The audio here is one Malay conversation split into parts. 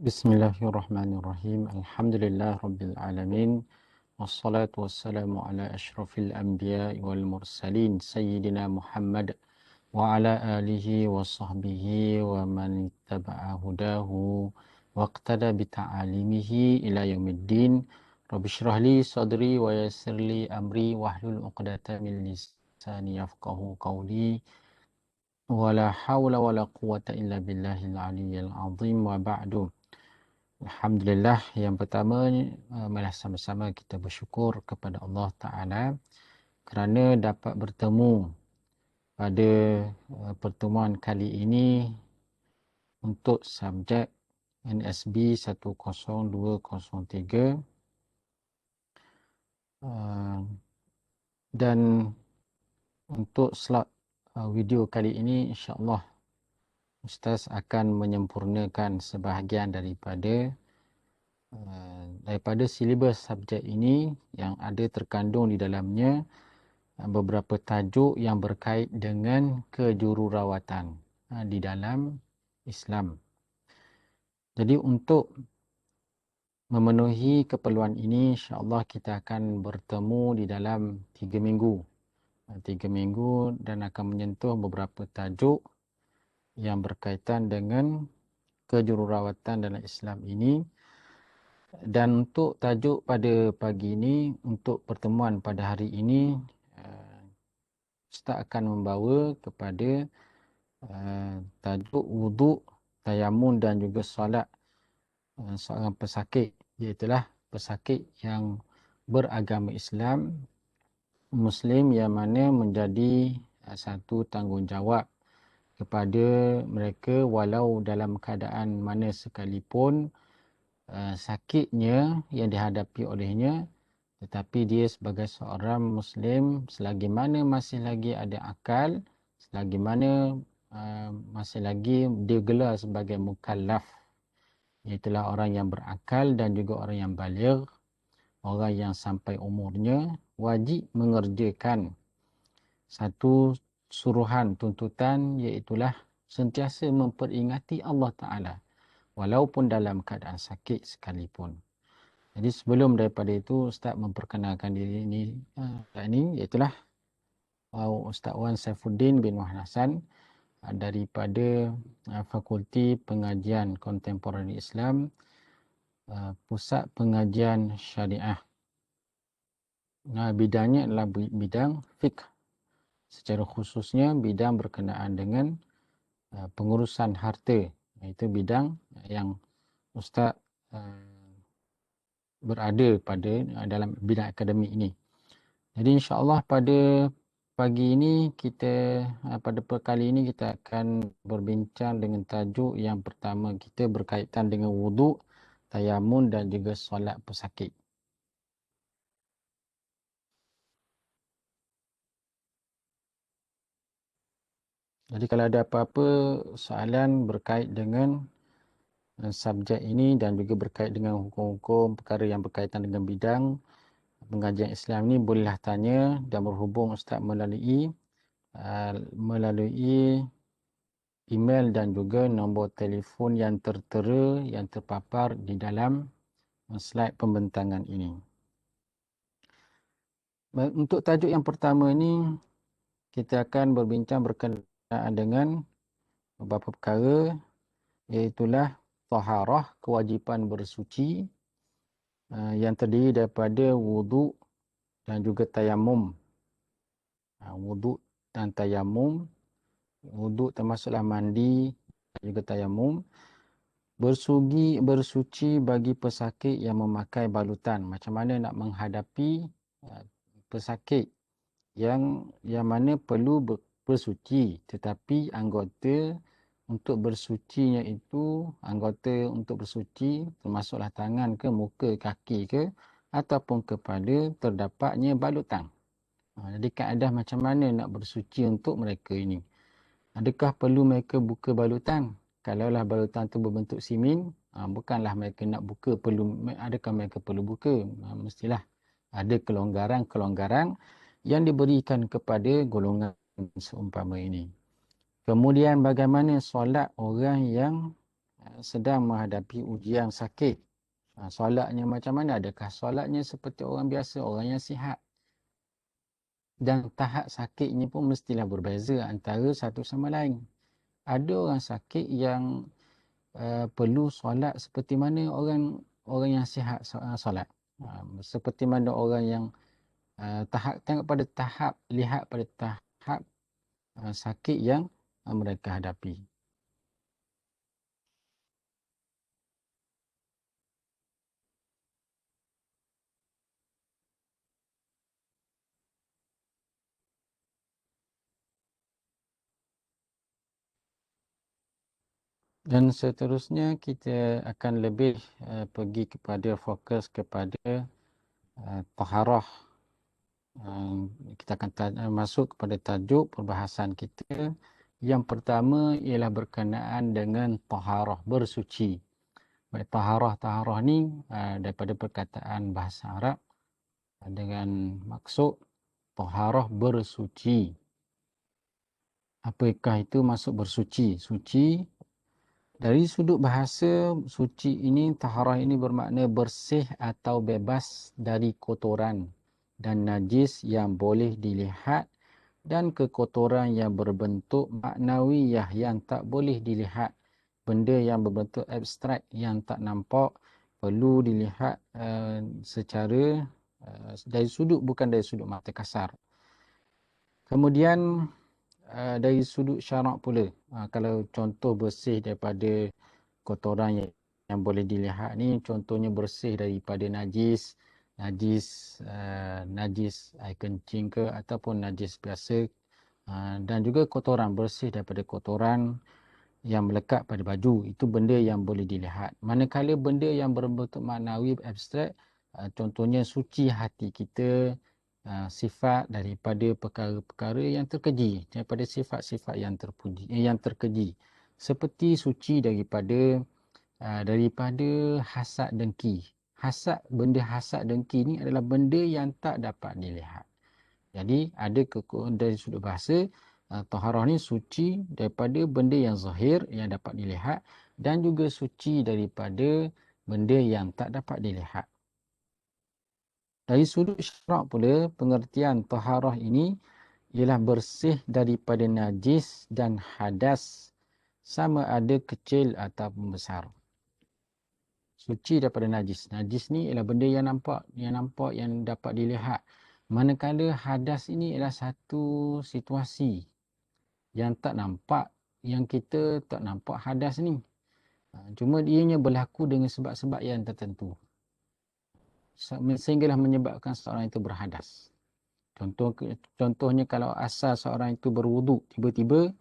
Bismillahirrahmanirrahim. Alhamdulillah rabbil alamin. Wassalatu wassalamu ala asyrafil anbiya'i wal mursalin sayyidina Muhammad wa ala alihi wa sahbihi wa man ittaba'a hudahu wa iqtada bi ta'alimihi ila yaumiddin. Rabbi shrah li sadri wa yassir li amri wahlul 'uqdatam min lisani yafqahu qawli. Wala haula wala quwwata illa billahil aliyyil azim wa ba'du. Alhamdulillah, yang pertama marilah sama-sama kita bersyukur kepada Allah Ta'ala kerana dapat bertemu pada pertemuan kali ini untuk subjek NSB 10203 dan untuk slot video kali ini insya-Allah Ustaz akan menyempurnakan sebahagian daripada silibus subjek ini yang ada terkandung di dalamnya beberapa tajuk yang berkait dengan kejururawatan di dalam Islam. Jadi untuk memenuhi keperluan ini, insya-Allah kita akan bertemu di dalam 3 minggu. 3 minggu dan akan menyentuh beberapa tajuk yang berkaitan dengan kejururawatan dalam Islam ini. Dan untuk tajuk pada pagi ini, untuk pertemuan pada hari ini, Ustaz akan membawa kepada tajuk wuduk, tayamun dan juga solat seorang pesakit, iaitulah pesakit yang beragama Islam, Muslim, yang mana menjadi satu tanggungjawab kepada mereka walau dalam keadaan mana sekalipun sakitnya yang dihadapi olehnya, tetapi dia sebagai seorang Muslim, selagi mana masih lagi ada akal, selagi mana masih lagi digelar sebagai mukallaf, iaitulah orang yang berakal dan juga orang yang baligh, orang yang sampai umurnya, wajib mengerjakan satu suruhan tuntutan, iaitulah sentiasa memperingati Allah Ta'ala walaupun dalam keadaan sakit sekalipun. Jadi sebelum daripada itu, Ustaz memperkenalkan diri ini iaitulah Ustaz Wan Saifuddin bin Muhammad Hassan daripada Fakulti Pengajian Kontemporari Islam, Pusat Pengajian Syariah. Bidangnya adalah bidang fiqh, secara khususnya bidang berkenaan dengan pengurusan harta. Itu bidang yang Ustaz berada pada dalam bidang akademik ini. Jadi insya-Allah pada pagi ini pada perkali ini kita akan berbincang dengan tajuk yang pertama kita berkaitan dengan wuduk, tayamun dan juga solat pesakit. Jadi kalau ada apa-apa soalan berkait dengan subjek ini dan juga berkait dengan hukum-hukum perkara yang berkaitan dengan bidang pengajian Islam ini, bolehlah tanya dan berhubung Ustaz melalui email dan juga nombor telefon yang tertera, yang terpapar di dalam slide pembentangan ini. Untuk tajuk yang pertama ini, kita akan berbincang berkenaan dengan beberapa perkara, iaitulah taharah, kewajipan bersuci, yang terdiri daripada wuduk dan juga tayamum. Wuduk dan tayamum. Wuduk termasuklah mandi dan juga tayamum. Bersuci bagi pesakit yang memakai balutan. Macam mana nak menghadapi pesakit yang mana perlu bersuci, tetapi anggota untuk bersucinya itu, anggota untuk bersuci termasuklah tangan ke, muka, kaki ke, ataupun kepala terdapatnya balutan. Jadi kaedah macam mana nak bersuci untuk mereka ini? Adakah perlu mereka buka balutan? Kalaulah balutan tu berbentuk simin, bukanlah mereka nak buka, adakah mereka perlu buka? Mestilah ada kelonggaran yang diberikan kepada golongan seumpama ini. Kemudian bagaimana solat orang yang sedang menghadapi ujian sakit. Solatnya macam mana? Adakah solatnya seperti orang biasa, orang yang sihat? Dan tahap sakitnya pun mestilah berbeza antara satu sama lain. Ada orang sakit yang perlu solat seperti mana orang orang yang sihat solat. Seperti mana orang yang tahap, tengok pada tahap, lihat pada tahap sakit yang mereka hadapi. Dan seterusnya kita akan lebih pergi kepada fokus kepada taharah. Kita akan masuk kepada tajuk perbahasan kita. Yang pertama ialah berkenaan dengan taharah, bersuci. Baik, taharah ni daripada perkataan bahasa Arab dengan maksud taharah bersuci. Apakah itu maksud bersuci? Suci dari sudut bahasa, suci ini, taharah ini bermakna bersih atau bebas dari kotoran dan najis yang boleh dilihat dan kekotoran yang berbentuk maknawiyah yang tak boleh dilihat. Benda yang berbentuk abstrak yang tak nampak perlu dilihat secara dari sudut, bukan dari sudut mata kasar. Kemudian dari sudut syarak pula, kalau contoh bersih daripada kotoran yang boleh dilihat ni, contohnya bersih daripada najis, najis air kencing ke ataupun najis biasa, dan juga kotoran, bersih daripada kotoran yang melekat pada baju, itu benda yang boleh dilihat. Manakala benda yang berbentuk maknawi abstrak, contohnya suci hati kita, sifat daripada perkara-perkara yang terkeji, daripada sifat-sifat yang terpuji, yang terkeji, seperti suci daripada hasad dengki. Benda hasad dengki ni adalah benda yang tak dapat dilihat. Jadi ada dari sudut bahasa, taharah ni suci daripada benda yang zahir yang dapat dilihat dan juga suci daripada benda yang tak dapat dilihat. Dari sudut syarak pula, pengertian taharah ini ialah bersih daripada najis dan hadas, sama ada kecil ataupun besar. Suci daripada najis. Najis ni ialah benda yang nampak, yang dapat dilihat. Manakala hadas ini ialah satu situasi yang tak nampak, yang kita tak nampak hadas ni. Cuma ianya berlaku dengan sebab-sebab yang tertentu, sehinggalah menyebabkan seorang itu berhadas. Contohnya kalau asal seorang itu berwuduk, tiba-tiba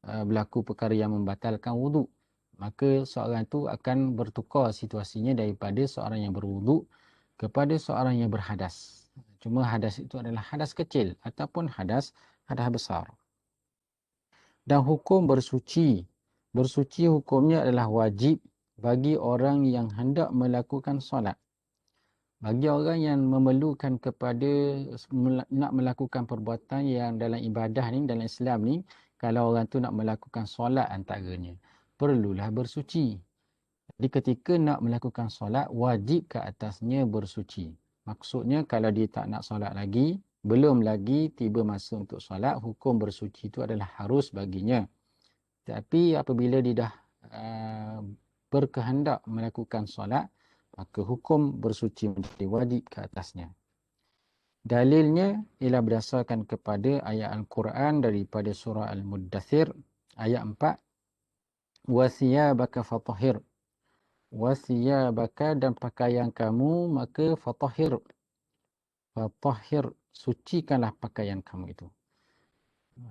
berlaku perkara yang membatalkan wuduk, maka seorang itu akan bertukar situasinya daripada seorang yang berwuduk kepada seorang yang berhadas. Cuma hadas itu adalah hadas kecil ataupun hadas besar. Dan hukum bersuci. Bersuci hukumnya adalah wajib bagi orang yang hendak melakukan solat. Bagi orang yang memerlukan kepada nak melakukan perbuatan yang dalam ibadah ni, dalam Islam ni, kalau orang tu nak melakukan solat antaranya, perlulah bersuci. Jadi ketika nak melakukan solat, wajib ke atasnya bersuci. Maksudnya kalau dia tak nak solat lagi, belum lagi tiba masa untuk solat, hukum bersuci itu adalah harus baginya. Tapi apabila dia dah berkehendak melakukan solat, maka hukum bersuci menjadi wajib ke atasnya. Dalilnya ialah berdasarkan kepada ayat Al-Quran daripada surah Al-Muddathir ayat 4. Wasiyabaka fatahhir. Wasiyabaka, dan pakaian kamu maka fatahhir. Fatahhir, sucikanlah pakaian kamu itu.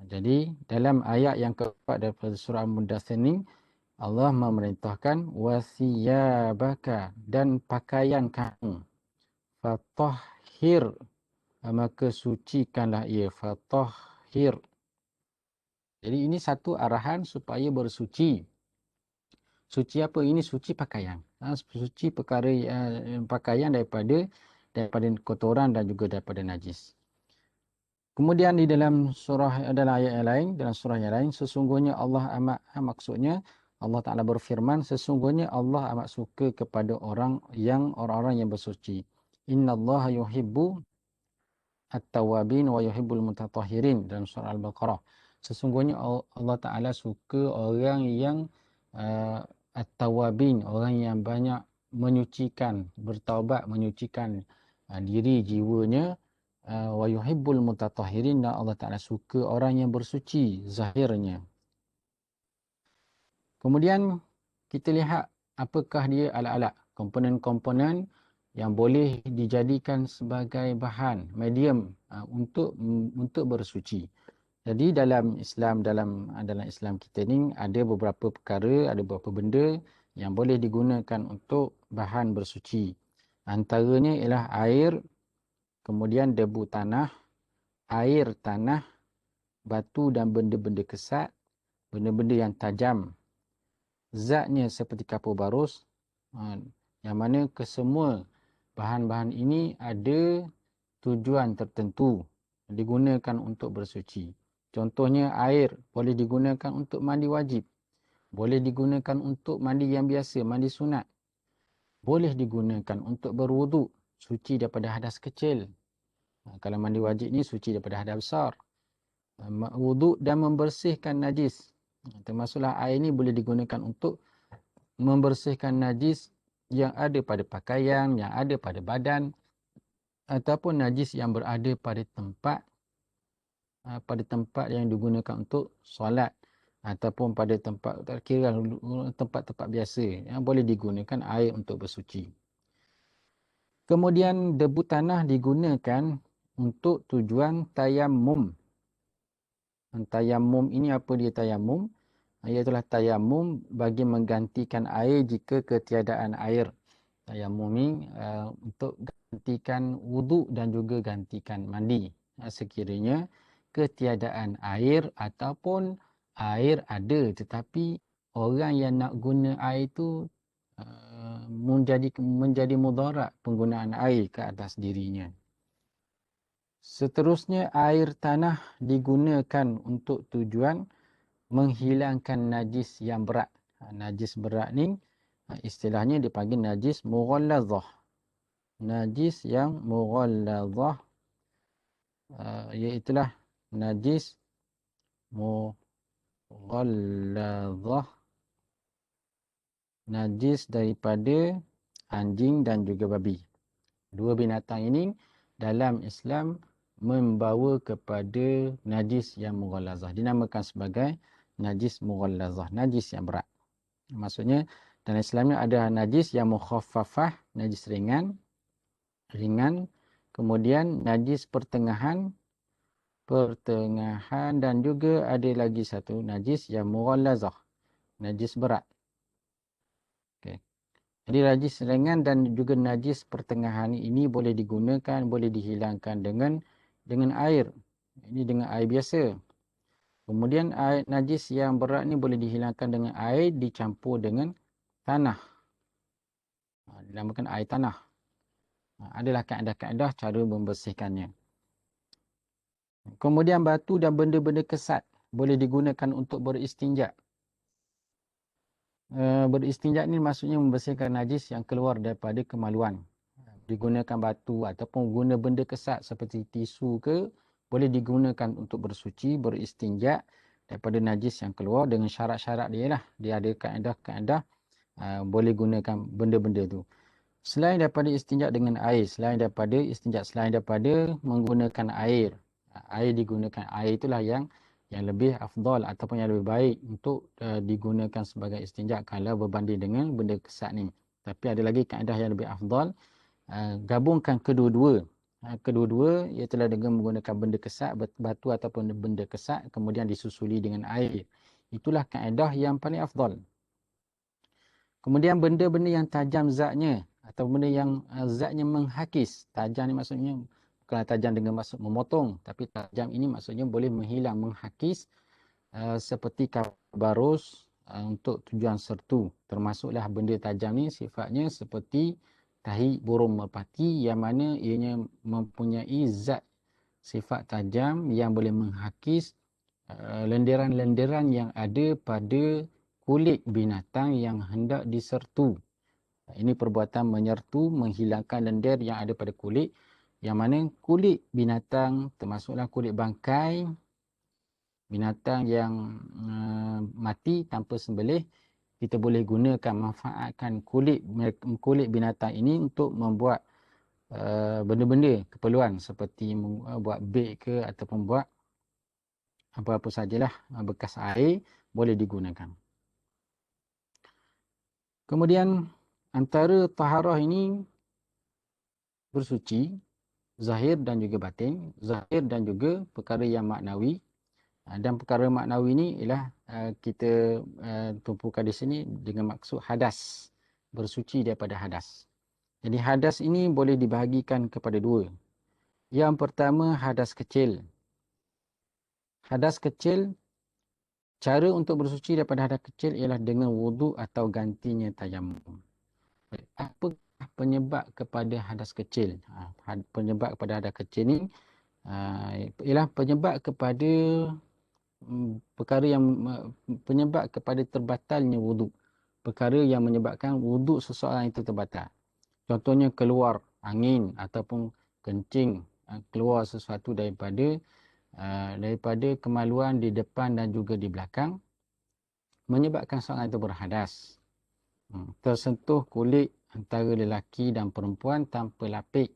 Jadi dalam ayat yang keempat daripada surah Al-Muddathir ni, Allah memerintahkan wasiyabaka, dan pakaian kamu. Fatahhir, maka sucikanlah ia. Fatahhir. Jadi ini satu arahan supaya bersuci. Suci apa? Ini suci pakaian. Suci perkara pakaian daripada kotoran dan juga daripada najis. Kemudian di dalam ayat yang lain, dalam surah yang lain, sesungguhnya Allah amat, maksudnya Allah Ta'ala berfirman, sesungguhnya Allah amat suka kepada orang-orang yang bersuci. Inna Allah yuhibbu at-tawabin wa yuhibbul mutatahhirin dalam surah Al-Baqarah. Sesungguhnya Allah Ta'ala suka orang yang at-tawabin, orang yang banyak menyucikan, bertaubat, menyucikan diri, jiwanya. Wa yuhibbul mutatahhirin, dan Allah Ta'ala suka orang yang bersuci zahirnya. Kemudian kita lihat apakah dia alat-alat, komponen-komponen yang boleh dijadikan sebagai bahan medium untuk bersuci. Jadi dalam Islam kita ni ada beberapa perkara, ada beberapa benda yang boleh digunakan untuk bahan bersuci. Antaranya ialah air, kemudian debu tanah, air tanah, batu dan benda-benda kesat, benda-benda yang tajam, zatnya seperti kapur barus, yang mana kesemua bahan-bahan ini ada tujuan tertentu digunakan untuk bersuci. Contohnya air boleh digunakan untuk mandi wajib, boleh digunakan untuk mandi yang biasa, mandi sunat, boleh digunakan untuk berwuduk, suci daripada hadas kecil. Kalau mandi wajib ni suci daripada hadas besar. Wuduk dan membersihkan najis. Termasuklah air ni boleh digunakan untuk membersihkan najis yang ada pada pakaian, yang ada pada badan, ataupun najis yang berada pada tempat yang digunakan untuk solat, ataupun pada tempat-tempat biasa yang boleh digunakan air untuk bersuci. Kemudian debu tanah digunakan untuk tujuan tayamum. Tayamum ini apa dia tayamum? Iaitulah tayamum bagi menggantikan air jika ketiadaan air. Tayamum ni untuk gantikan wuduk dan juga gantikan mandi. Sekiranya ketiadaan air ataupun air ada tetapi orang yang nak guna air itu menjadi mudarat penggunaan air ke atas dirinya. Seterusnya, air tanah digunakan untuk tujuan menghilangkan najis yang berat. Najis berat ni istilahnya dipanggil najis mughallazah. Najis yang mughallazah iaitulah najis mughallazah, najis daripada anjing dan juga babi. Dua binatang ini dalam Islam membawa kepada najis yang mughallazah. Dinamakan sebagai najis mughallazah, najis yang berat. Maksudnya dalam Islam ni ada najis yang mukhaffafah, najis ringan, kemudian najis pertengahan dan juga ada lagi satu najis yang mughallazah, najis berat. Okay. Jadi najis ringan dan juga najis pertengahan ini boleh digunakan, boleh dihilangkan dengan air. Ini dengan air biasa. Kemudian air najis yang berat ni boleh dihilangkan dengan air dicampur dengan tanah. Dinamakan air tanah. Adalah kaedah-kaedah cara membersihkannya. Kemudian batu dan benda-benda kesat boleh digunakan untuk beristinja. Beristinja ni maksudnya membersihkan najis yang keluar daripada kemaluan. Digunakan batu ataupun guna benda kesat seperti tisu ke, boleh digunakan untuk bersuci, beristinja daripada najis yang keluar dengan syarat-syarat dia lah. Dia ada kaedah-kaedah boleh gunakan benda-benda tu. Selain daripada istinja dengan air, selain daripada menggunakan air. Air digunakan, air itulah yang lebih afdal ataupun yang lebih baik untuk digunakan sebagai istinja kalau berbanding dengan benda kesat ni. Tapi ada lagi kaedah yang lebih afdal, gabungkan kedua-dua. Kedua-dua ialah dengan menggunakan benda kesat, batu ataupun benda kesat, kemudian disusuli dengan air. Itulah kaedah yang paling afdal. Kemudian benda-benda yang tajam zatnya atau benda yang zatnya menghakis. Tajam ni maksudnya bukanlah tajam dengan maksud memotong, tapi tajam ini maksudnya boleh menghilang, menghakis, seperti barus untuk tujuan sertu. Termasuklah benda tajam ni sifatnya seperti tahi burung merpati yang mana ianya mempunyai zat sifat tajam yang boleh menghakis lenderan-lenderan yang ada pada kulit binatang yang hendak disertu. Ini perbuatan menyertu, menghilangkan lendir yang ada pada kulit, yang mana kulit binatang termasuklah kulit bangkai, binatang yang mati tanpa sembelih, kita boleh gunakan, manfaatkan kulit binatang ini untuk membuat benda-benda keperluan seperti buat beg ke ataupun buat apa-apa sajalah bekas air boleh digunakan. Kemudian antara taharah ini bersuci, zahir dan juga batin, zahir dan juga perkara yang maknawi. Dan perkara maknawi ini ialah kita tumpukan di sini dengan maksud hadas, bersuci daripada hadas. Jadi hadas ini boleh dibahagikan kepada dua. Yang pertama hadas kecil. Hadas kecil, cara untuk bersuci daripada hadas kecil ialah dengan wuduk atau gantinya tayamum. Apa penyebab kepada hadas kecil? Penyebab kepada hadas kecil ni ialah penyebab kepada perkara yang penyebab kepada terbatalnya wuduk. Perkara yang menyebabkan wuduk seseorang itu terbatal. Contohnya keluar angin ataupun kencing, keluar sesuatu daripada kemaluan di depan dan juga di belakang, menyebabkan seorang itu berhadas. Tersentuh kulit antara lelaki dan perempuan tanpa lapik,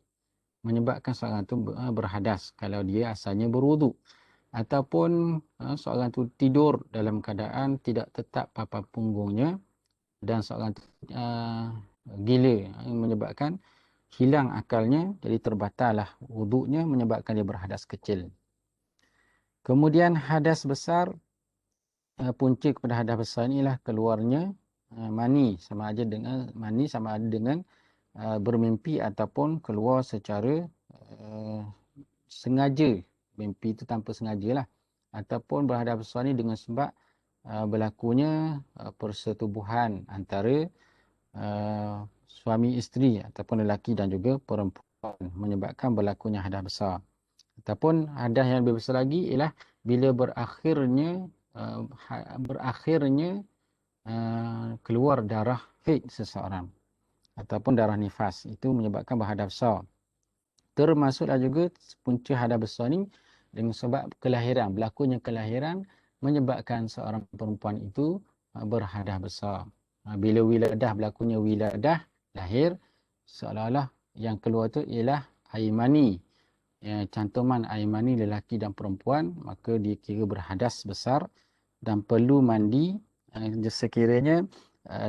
menyebabkan seorang itu berhadas kalau dia asalnya berwuduk. Ataupun seorang itu tidur dalam keadaan tidak tetap papan punggungnya dan seorang itu gila, menyebabkan hilang akalnya, jadi terbatallah wuduknya, menyebabkan dia berhadas kecil. Kemudian hadas besar, punca kepada hadas besar inilah keluarnya mani, sama ada dengan bermimpi ataupun keluar secara sengaja. Mimpi itu tanpa sengaja lah. Ataupun berhadas besar ni dengan sebab berlakunya persetubuhan antara suami isteri ataupun lelaki dan juga perempuan, menyebabkan berlakunya hadas besar. Ataupun hadas yang lebih besar lagi ialah bila berakhirnya keluar darah haid seseorang ataupun darah nifas, itu menyebabkan berhadas besar. Termasuklah juga punca hadas besar ni dengan sebab kelahiran, berlakunya kelahiran menyebabkan seorang perempuan itu berhadas besar. Bila wiladah, berlakunya wiladah, lahir, seolah-olah yang keluar tu ialah air mani. Cantuman air mani lelaki dan perempuan, maka dikira berhadas besar dan perlu mandi. Sekiranya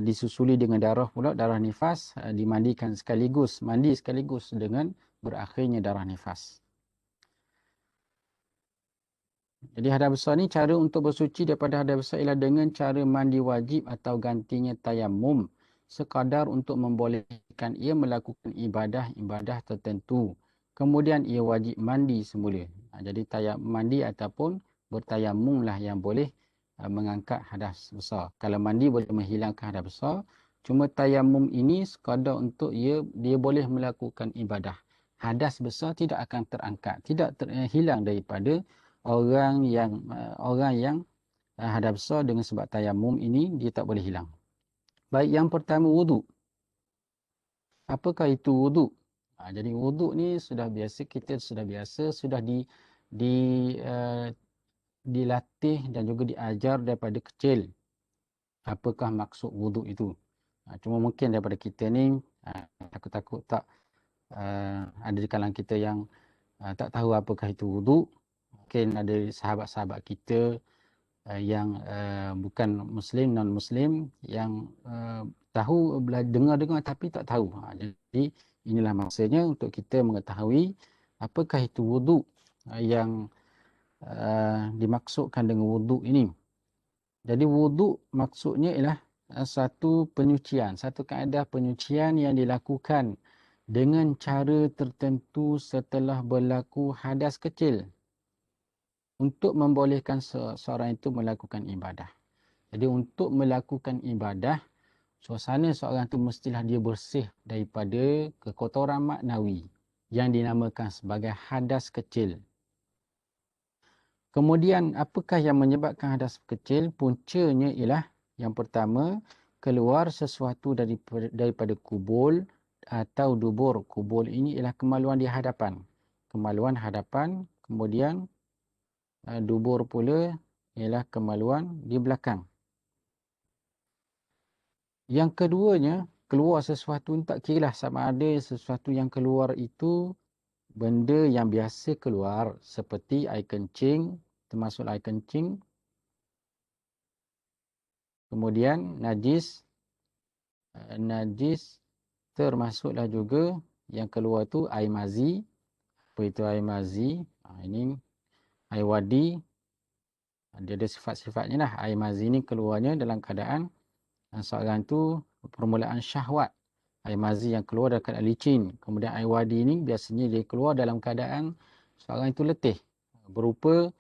disusuli dengan darah pula, darah nifas, dimandikan sekaligus, mandi sekaligus dengan berakhirnya darah nifas. Jadi hadas besar ni, cara untuk bersuci daripada hadas besar ialah dengan cara mandi wajib atau gantinya tayamum, sekadar untuk membolehkan ia melakukan ibadah-ibadah tertentu. Kemudian ia wajib mandi semula. Jadi mandi ataupun bertayamum lah yang boleh mengangkat hadas besar. Kalau mandi boleh menghilangkan hadas besar, cuma tayamum ini sekadar untuk dia boleh melakukan ibadah. Hadas besar tidak akan terangkat, tidak hilang daripada orang yang hadas besar dengan sebab tayamum ini, dia tak boleh hilang. Baik, yang pertama wuduk. Apakah itu wuduk? Jadi wuduk ni kita sudah biasa dilatih dan juga diajar daripada kecil. Apakah maksud wuduk itu? Cuma mungkin daripada kita ni takut-takut tak ada di kalangan kita yang tak tahu apakah itu wuduk. Mungkin ada sahabat-sahabat kita yang bukan Muslim, non-Muslim, yang tahu, dengar-dengar tapi tak tahu. Jadi inilah masanya untuk kita mengetahui apakah itu wuduk yang dimaksudkan dengan wuduk ini. Jadi wuduk maksudnya ialah satu penyucian, satu kaedah penyucian yang dilakukan dengan cara tertentu setelah berlaku hadas kecil untuk membolehkan seorang itu melakukan ibadah. Jadi untuk melakukan ibadah, suasana seorang itu mestilah dia bersih daripada kekotoran maknawi yang dinamakan sebagai hadas kecil. Kemudian apakah yang menyebabkan hadas kecil? Puncanya ialah Yang pertama, keluar sesuatu daripada kubul atau dubur. Kubul ini ialah kemaluan di hadapan. Kemaluan hadapan, kemudian dubur pula ialah kemaluan di belakang. Yang keduanya, keluar sesuatu tak kira sama ada sesuatu yang keluar itu benda yang biasa keluar seperti air kencing, termasuk air kencing. Kemudian najis termasuklah juga yang keluar tu air mazi. Apa itu air mazi? Ini air wadi. Dia ada sifat-sifatnya lah. Air mazi ni keluarnya dalam keadaan seorang tu permulaan syahwat. Air mazi yang keluar dalam keadaan licin. Kemudian air wadi ni biasanya dia keluar dalam keadaan seorang itu letih. Berupa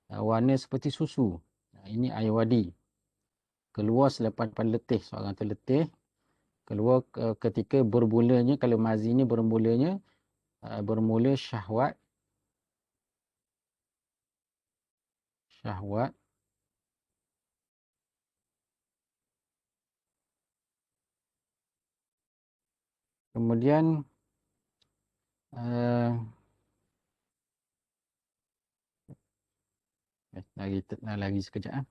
warna seperti susu. Ini air wadi. Keluar selepas letih. Seorang tu letih. Keluar ketika bermulanya, kalau mazi ni bermula syahwat. Kemudian lagi sekejap.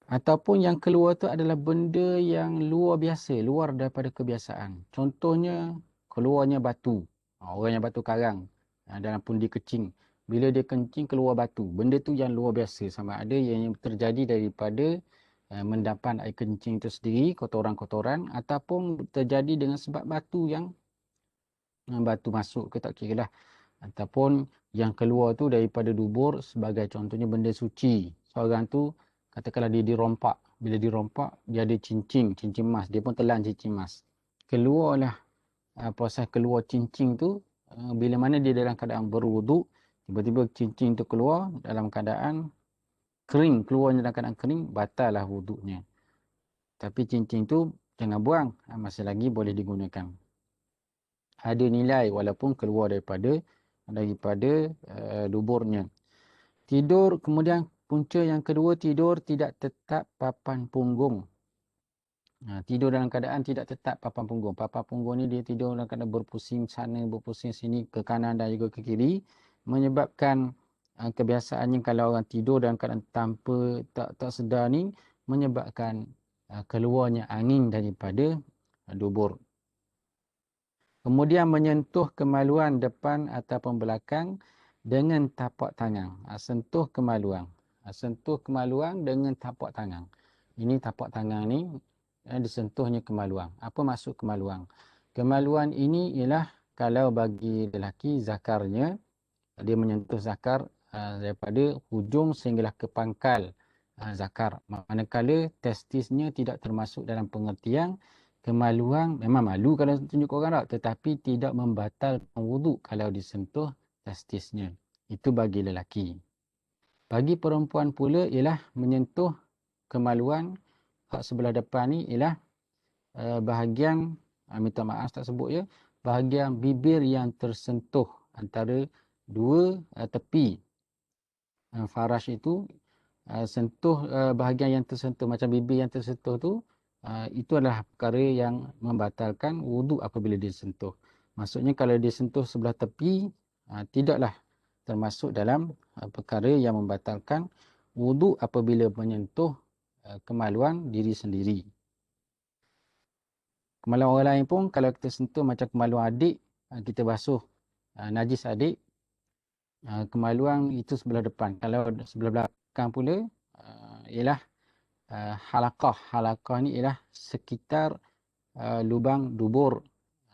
Ataupun yang keluar tu adalah benda yang luar biasa, luar daripada kebiasaan. Contohnya, keluarnya batu. Orang yang batu karang dalam pundi kecing. Bila dia kencing, keluar batu. Benda tu yang luar biasa. Sama ada yang terjadi daripada mendapan air kencing itu sendiri, kotoran-kotoran. Ataupun terjadi dengan sebab batu yang batu masuk ke tak kira lah. Ataupun yang keluar tu daripada dubur sebagai contohnya benda suci. Seorang tu katakanlah dia dirompak. Bila dirompak dia ada cincin emas. Dia pun telan cincin emas. Keluarlah proses keluar cincin tu bila mana dia dalam keadaan berwuduk. Tiba-tiba cincin tu keluar dalam keadaan kering. Keluarnya dalam keadaan kering, batal lah wuduknya. Tapi cincin tu jangan buang. Masih lagi boleh digunakan. Ada nilai walaupun keluar daripada duburnya. Tidur, kemudian punca yang kedua, tidur tidak tetap papan punggung. Tidur dalam keadaan tidak tetap papan punggung. Papan punggung ni dia tidur dalam keadaan berpusing sana, berpusing sini, ke kanan dan juga ke kiri. Menyebabkan kebiasaannya kalau orang tidur dalam keadaan tanpa tak sedar ni, menyebabkan keluarnya angin daripada dubur. Kemudian menyentuh kemaluan depan ataupun belakang dengan tapak tangan. Sentuh kemaluan. Sentuh kemaluan dengan tapak tangan. Ini tapak tangan ni disentuhnya kemaluan. Apa maksud kemaluan? Kemaluan ini ialah kalau bagi lelaki zakarnya, dia menyentuh zakar daripada hujung sehinggalah ke pangkal zakar. Manakala testisnya tidak termasuk dalam pengertian kemaluan. Memang malu kalau tunjuk orang tak, tetapi tidak membatalkan wuduk kalau disentuh testisnya. Itu bagi lelaki. Bagi perempuan pula ialah menyentuh kemaluan hak sebelah depan ni ialah bahagian, minta maaf tak sebut ya, bahagian bibir yang tersentuh antara dua tepi farash itu. Sentuh bahagian yang tersentuh, macam bibir yang tersentuh tu, itu adalah perkara yang membatalkan wuduk apabila disentuh. Maksudnya kalau disentuh sebelah tepi, tidaklah termasuk dalam perkara yang membatalkan wuduk apabila menyentuh kemaluan diri sendiri. Kemaluan orang lain pun kalau kita sentuh macam kemaluan adik, kita basuh najis adik, kemaluan itu sebelah depan. Kalau sebelah belakang pula ialah halaqah. Halaqah ni ialah sekitar lubang dubur.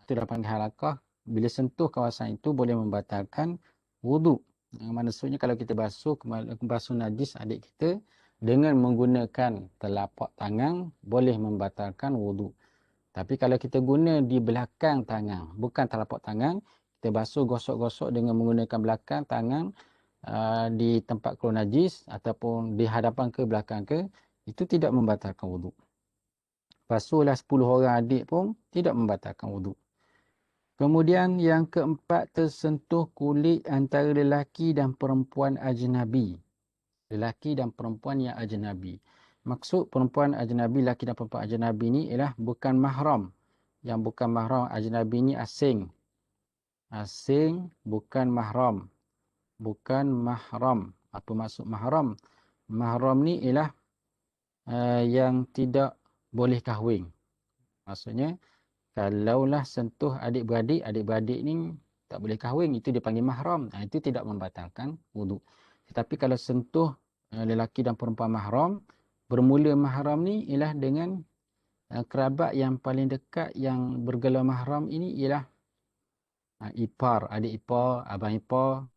Itu dah panggil halaqah. Bila sentuh kawasan itu boleh membatalkan wuduk. Maksudnya kalau kita basuh najis adik kita dengan menggunakan telapak tangan boleh membatalkan wuduk. Tapi kalau kita guna di belakang tangan, bukan telapak tangan, kita basuh gosok-gosok dengan menggunakan belakang tangan di tempat keluar najis ataupun di hadapan ke belakang ke, itu tidak membatalkan wuduk. Basuhlah 10 orang adik pun tidak membatalkan wuduk. Kemudian yang keempat, tersentuh kulit antara lelaki dan perempuan ajnabi. Lelaki dan perempuan yang ajnabi. Maksud perempuan ajnabi, laki dan perempuan ajnabi ni ialah bukan mahram. Yang bukan mahram, ajnabi ni asing. Asing, bukan mahram. Bukan mahram. Apa maksud mahram? Mahram ni ialah yang tidak boleh kahwin. Maksudnya, kalaulah sentuh adik-beradik, adik-beradik ni tak boleh kahwin, itu dipanggil mahram. Itu tidak membatalkan wuduk. Tetapi kalau sentuh lelaki dan perempuan mahram, bermula mahram ni ialah dengan kerabat yang paling dekat yang bergelar mahram ini ialah ipar, adik ipar, abang ipar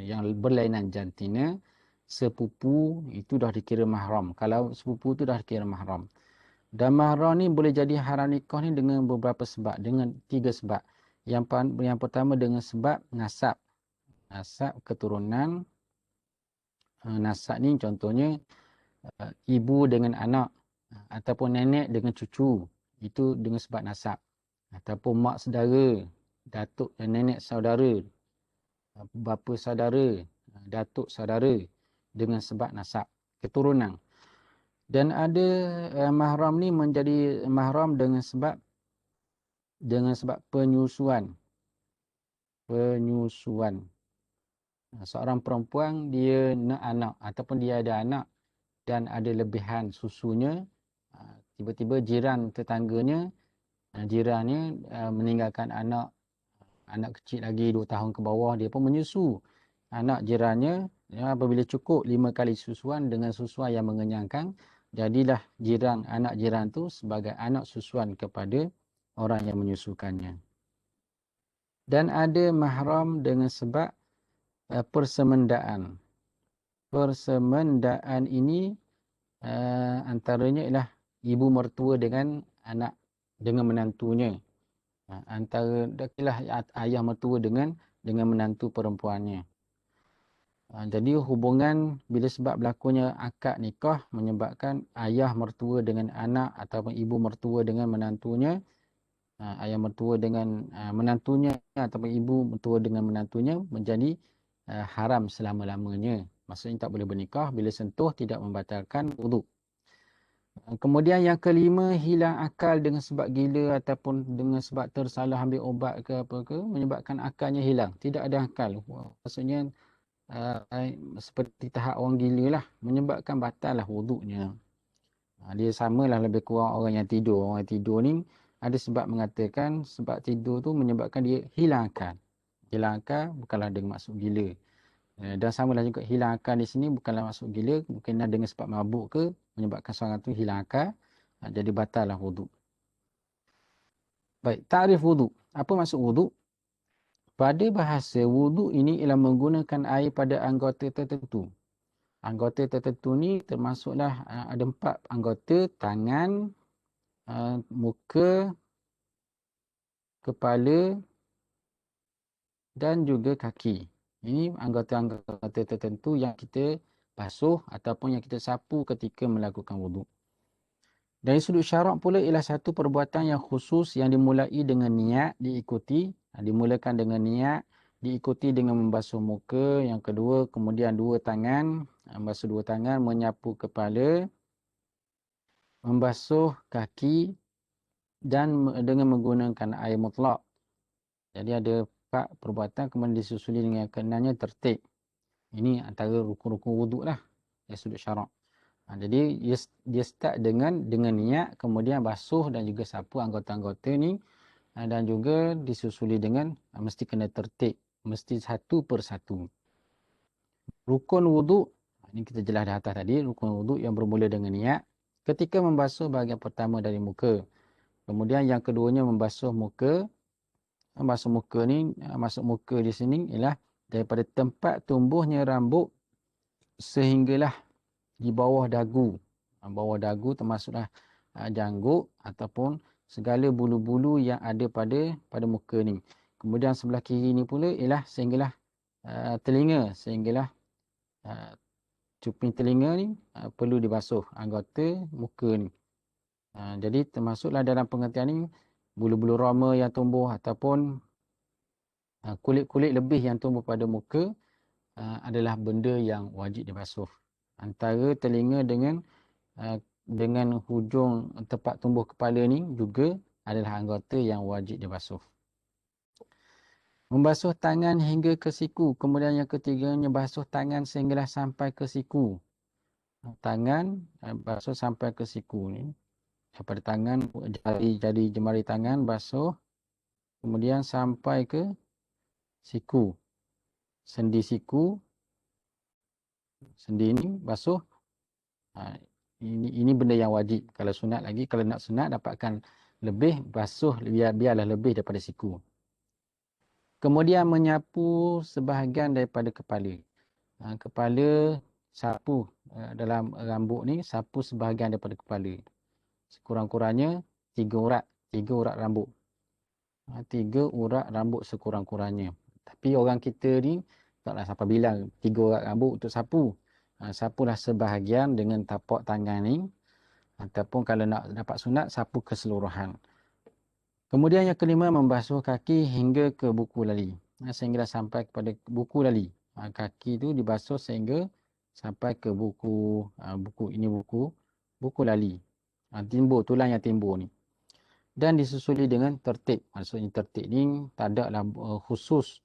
yang berlainan jantina, sepupu itu dah dikira mahram. Kalau sepupu itu dah dikira mahram. Dan mahram ni boleh jadi haram nikah ni dengan beberapa sebab, dengan 3 sebab. Yang pertama dengan sebab nasab. Nasab keturunan. Nasab ni contohnya ibu dengan anak ataupun nenek dengan cucu. Itu dengan sebab nasab. Ataupun mak saudara, datuk dan nenek saudara, bapa saudara, datuk saudara dengan sebab nasab keturunan. Dan ada mahram ni menjadi mahram dengan sebab penyusuan. Penyusuan. Seorang perempuan dia nak anak ataupun dia ada anak dan ada lebihan susunya, tiba-tiba jiran tetangganya, jirannya meninggalkan anak kecil lagi 2 tahun ke bawah, dia pun menyusu anak jirannya. Apabila cukup 5 kali susuan dengan susuan yang mengenyangkan, jadilah anak jiran tu sebagai anak susuan kepada orang yang menyusukannya. Dan ada mahram dengan sebab persemendaan. Persemendaan ini antaranya ialah ibu mertua dengan anak, dengan menantunya. Antara ayah mertua dengan menantu perempuannya. Jadi hubungan bila sebab berlakunya akad nikah menyebabkan ayah mertua dengan anak ataupun ibu mertua dengan menantunya, ayah mertua dengan menantunya ataupun ibu mertua dengan menantunya menjadi haram selama-lamanya. Maksudnya tak boleh bernikah, bila sentuh tidak membatalkan wuduk. Kemudian yang kelima, hilang akal dengan sebab gila ataupun dengan sebab tersalah ambil ubat ke apa ke, menyebabkan akalnya hilang. Tidak ada akal. Maksudnya seperti tahap orang gila lah, menyebabkan batal lah wuduknya. Dia samalah lebih kurang orang yang tidur. Orang yang tidur ni ada sebab mengatakan sebab tidur tu menyebabkan dia hilang akal. Hilang akal bukanlah dengan maksud gila. Dan samalah juga hilang akal di sini bukanlah maksud gila, mungkin dengan sebab mabuk ke menyebabkan seorang tu hilang akal, jadi batal lah wuduk. Baik, ta'rif wuduk. Apa maksud wuduk? Pada bahasa, wuduk ini ialah menggunakan air pada anggota tertentu. Anggota tertentu ni termasuklah ada 4 anggota: tangan, muka, kepala dan juga kaki. Ini anggota-anggota tertentu yang kita basuh ataupun yang kita sapu ketika melakukan wuduk. Dari sudut syarak pula ialah satu perbuatan yang khusus yang dimulai dengan niat, dimulakan dengan niat, diikuti dengan membasuh muka. Yang kedua, kemudian 2 tangan, membasuh 2 tangan, menyapu kepala, membasuh kaki dan dengan menggunakan air mutlak. Jadi ada 4 perbuatan kemudian disusuli dengan keenamnya tertib. Ini antara rukun-rukun wuduk lah dari sudut syarak. Jadi dia start dengan niat, kemudian basuh dan juga sapu anggota-anggota ni, dan juga disusuli dengan mesti kena tertib, mesti satu persatu. Rukun wuduk, ini kita jelas dah atas tadi, rukun wuduk yang bermula dengan niat ketika membasuh bahagian pertama dari muka. Kemudian yang keduanya membasuh muka. Membasuh muka ni, masuk muka di sini ialah daripada tempat tumbuhnya rambut sehinggalah di bawah dagu. Bawah dagu termasuklah janggut ataupun segala bulu-bulu yang ada pada muka ni. Kemudian sebelah kiri ni pula ialah sehinggalah telinga, sehinggalah cuping telinga ni perlu dibasuh anggota muka ni. Jadi termasuklah dalam pengertian ni bulu-bulu roma yang tumbuh ataupun kulit-kulit lebih yang tumbuh pada muka adalah benda yang wajib dibasuh. Antara telinga dengan dengan hujung tempat tumbuh kepala ni juga adalah anggota yang wajib dibasuh. Membasuh tangan hingga ke siku. Kemudian yang ketiganya, basuh tangan sehinggalah sampai ke siku. Tangan basuh sampai ke siku ni. Daripada tangan, jari jemari tangan basuh. Kemudian sampai ke siku. Sendi siku. Sendi ni basuh. Ini benda yang wajib. Kalau sunat lagi, kalau nak sunat dapatkan lebih, basuh biarlah lebih daripada siku. Kemudian menyapu sebahagian daripada kepala. Kepala sapu dalam rambut ni, sapu sebahagian daripada kepala. Sekurang-kurangnya 3 urat rambut. 3 urat rambut sekurang-kurangnya. Tapi orang kita ni taklah sampai bilang 3 urat rambut untuk sapu. Sapulah sebahagian dengan tapak tangan ni. Ataupun kalau nak dapat sunat, sapu keseluruhan. Kemudian yang kelima, membasuh kaki hingga ke buku lali. Sehingga sampai kepada buku lali. Kaki tu dibasuh sehingga sampai ke buku buku lali. Timbul, tulang yang timbul ni. Dan disusuli dengan tertib. Maksudnya tertib ni tak ada lah khusus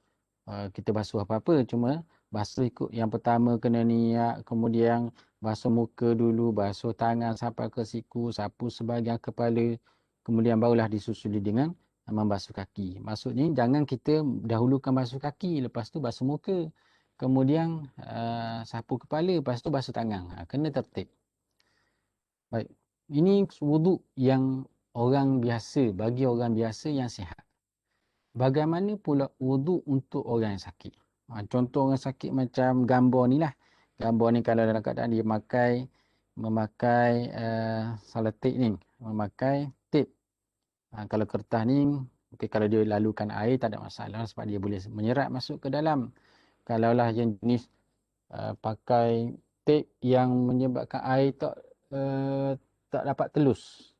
kita basuh apa-apa. Cuma basuh ikut yang pertama kena niat. Kemudian basuh muka dulu, basuh tangan sampai ke siku, sapu sebahagian kepala. Kemudian barulah disusuli dengan membasuh kaki. Maksudnya jangan kita dahulukan basuh kaki, lepas tu basuh muka. Kemudian sapu kepala, lepas tu basuh tangan. Kena tertib. Baik. Ini wuduk yang bagi orang biasa yang sihat. Bagaimana pula wuduk untuk orang yang sakit? Contoh orang sakit macam gambar ni lah. Gambar ni kalau dalam keadaan dia memakai salatik ni, memakai tip. Kalau kertas ni, okay, kalau dia lalukan air tak ada masalah sebab dia boleh menyerap masuk ke dalam. Kalaulah yang jenis pakai tip yang menyebabkan air tak dapat telus.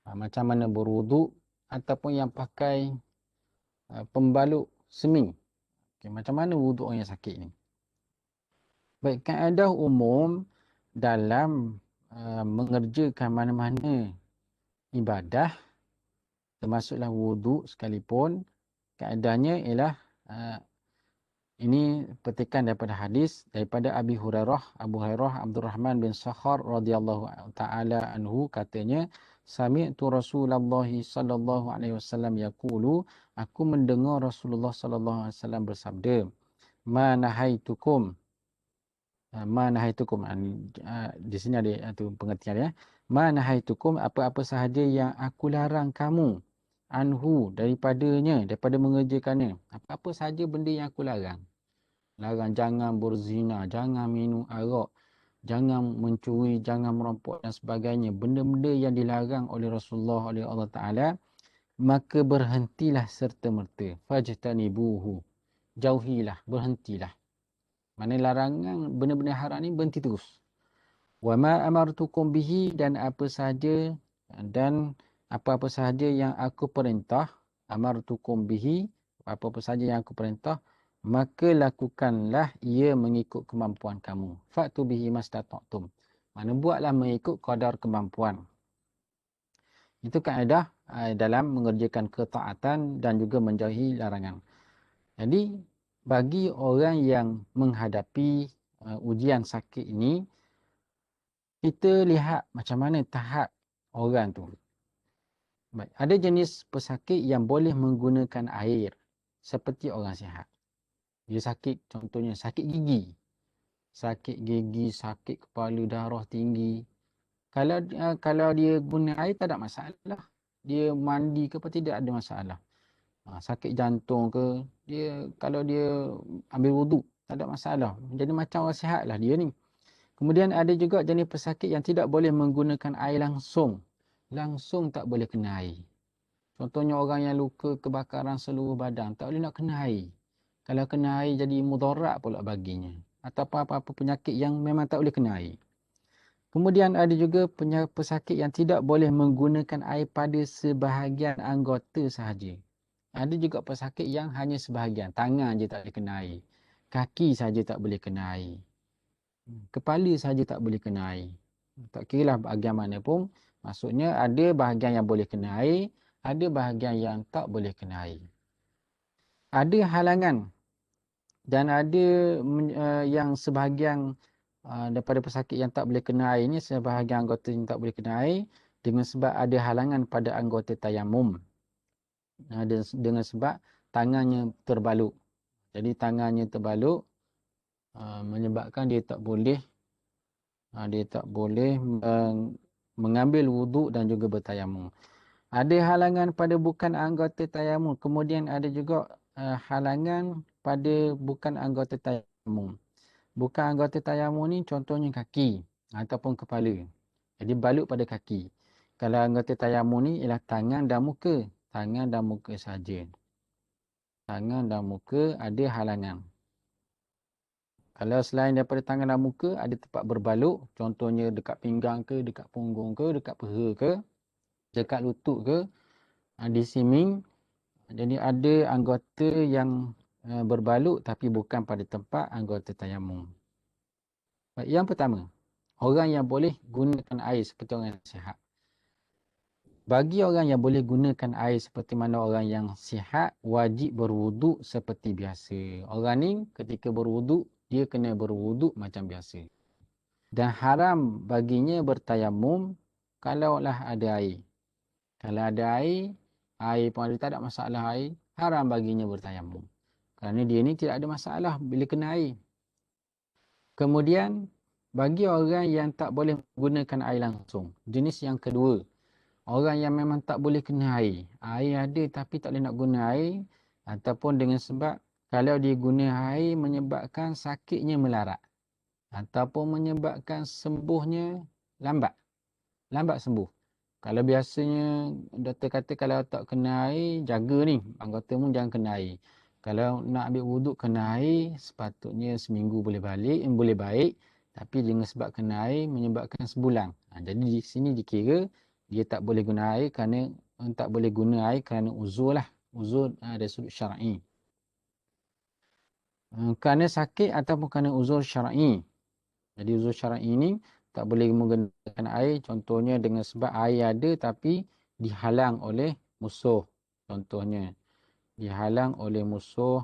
Macam mana berwuduk ataupun yang pakai pembalut seming. Okay, macam mana wuduk orang yang sakit ni? Baik, kaedah umum dalam mengerjakan mana-mana ibadah, termasuklah wuduk sekalipun, kaedahnya ialah ini petikan daripada hadis daripada Abu Hurairah Abdul Rahman bin Sakhar radhiyallahu taala anhu, katanya, sami'tu Rasulullah sallallahu alaihi wasallam yaqulu, aku mendengar Rasulullah sallallahu alaihi wasallam bersabda, ma nahaitukum di sini ada tu pengertian dia. Ma nahaitukum, apa-apa sahaja yang aku larang kamu, anhu, daripada mengerjakannya. Apa-apa sahaja benda yang aku larang. Larang jangan berzina, jangan minum arak, jangan mencuri, jangan merampok dan sebagainya. Benda-benda yang dilarang oleh Rasulullah, oleh Allah Ta'ala, maka berhentilah serta-merta. Fajtanibuhu. Jauhilah, berhentilah. Mana larangan benda-benda haram ni berhenti terus. Wa ma amartukum bihi, dan apa-apa sahaja yang aku perintah, amartukum bihi, apa-apa sahaja yang aku perintah, maka lakukanlah ia mengikut kemampuan kamu. Fa'tu bihi mastata'tum. Mana buatlah mengikut kadar kemampuan. Itu kaedah dalam mengerjakan ketaatan dan juga menjauhi larangan. Jadi bagi orang yang menghadapi ujian sakit ini, kita lihat macam mana tahap orang tu. Baik, ada jenis pesakit yang boleh menggunakan air seperti orang sihat. Dia sakit, contohnya sakit gigi. Sakit gigi, sakit kepala, darah tinggi. Kalau dia guna air tak ada masalah. Dia mandi ke apa tidak ada masalah. Sakit jantung ke, kalau dia ambil wuduk tak ada masalah. Jadi macam orang sihat lah dia ni. Kemudian ada juga jenis pesakit yang tidak boleh menggunakan air langsung. Langsung tak boleh kena air. Contohnya orang yang luka kebakaran seluruh badan, tak boleh nak kena air. Kalau kena air jadi mudarat pula baginya. Atau apa-apa penyakit yang memang tak boleh kena air. Kemudian ada juga pesakit yang tidak boleh menggunakan air pada sebahagian anggota sahaja. Ada juga pesakit yang hanya sebahagian. Tangan je tak boleh kena air. Kaki saja tak boleh kena air. Kepala saja tak boleh kena air. Tak kira lah bahagian mana pun. Maksudnya ada bahagian yang boleh kena air, ada bahagian yang tak boleh kena air. Ada halangan dan ada yang sebahagian daripada pesakit yang tak boleh kena air ni, sebahagian anggota yang tak boleh kena air dengan sebab ada halangan pada anggota tayamum. Dengan sebab tangannya terbaluk. Jadi tangannya terbaluk menyebabkan dia tak boleh mengambil wuduk dan juga bertayamum. Ada halangan pada bukan anggota tayamum. Kemudian ada juga halangan pada bukan anggota tayamum. Bukan anggota tayamum ni contohnya kaki ataupun kepala. Jadi balut pada kaki. Kalau anggota tayamum ni ialah tangan dan muka. Tangan dan muka saja. Tangan dan muka ada halangan. Kalau selain daripada tangan dan muka, ada tempat berbaluk. Contohnya dekat pinggang ke, dekat punggung ke, dekat peha ke, dekat lutut ke, di siming. Jadi ada anggota yang berbaluk tapi bukan pada tempat anggota tayamum. Baik, yang pertama, orang yang boleh gunakan air seperti orang yang sihat. Bagi orang yang boleh gunakan air seperti mana orang yang sihat, wajib berwuduk seperti biasa. Orang ni ketika berwuduk, dia kena berwuduk macam biasa. Dan haram baginya bertayamum kalaulah ada air. Kalau ada air, air pun ada, tak ada masalah air, haram baginya bertayamum. Kerana dia ni tidak ada masalah bila kena air. Kemudian, bagi orang yang tak boleh gunakan air langsung, jenis yang kedua, orang yang memang tak boleh kena air. Air ada tapi tak boleh nak guna air, ataupun dengan sebab kalau dia guna air menyebabkan sakitnya melarat. Ataupun menyebabkan sembuhnya lambat. Lambat sembuh. Kalau biasanya doktor kata kalau tak kena air, jaga ni. Anggotamu jangan kena air. Kalau nak ambil wuduk kena air, sepatutnya seminggu boleh balik, boleh baik. Tapi dengan sebab kena air menyebabkan sebulan. Jadi di sini dikira dia tak boleh guna air kerana tak boleh guna air kerana uzur lah. Uzur dari sudut syar'i. Kerana sakit ataupun kerana uzur syar'i. Jadi uzur syar'i ini tak boleh menggunakan air. Contohnya dengan sebab air ada tapi dihalang oleh musuh. Contohnya dihalang oleh musuh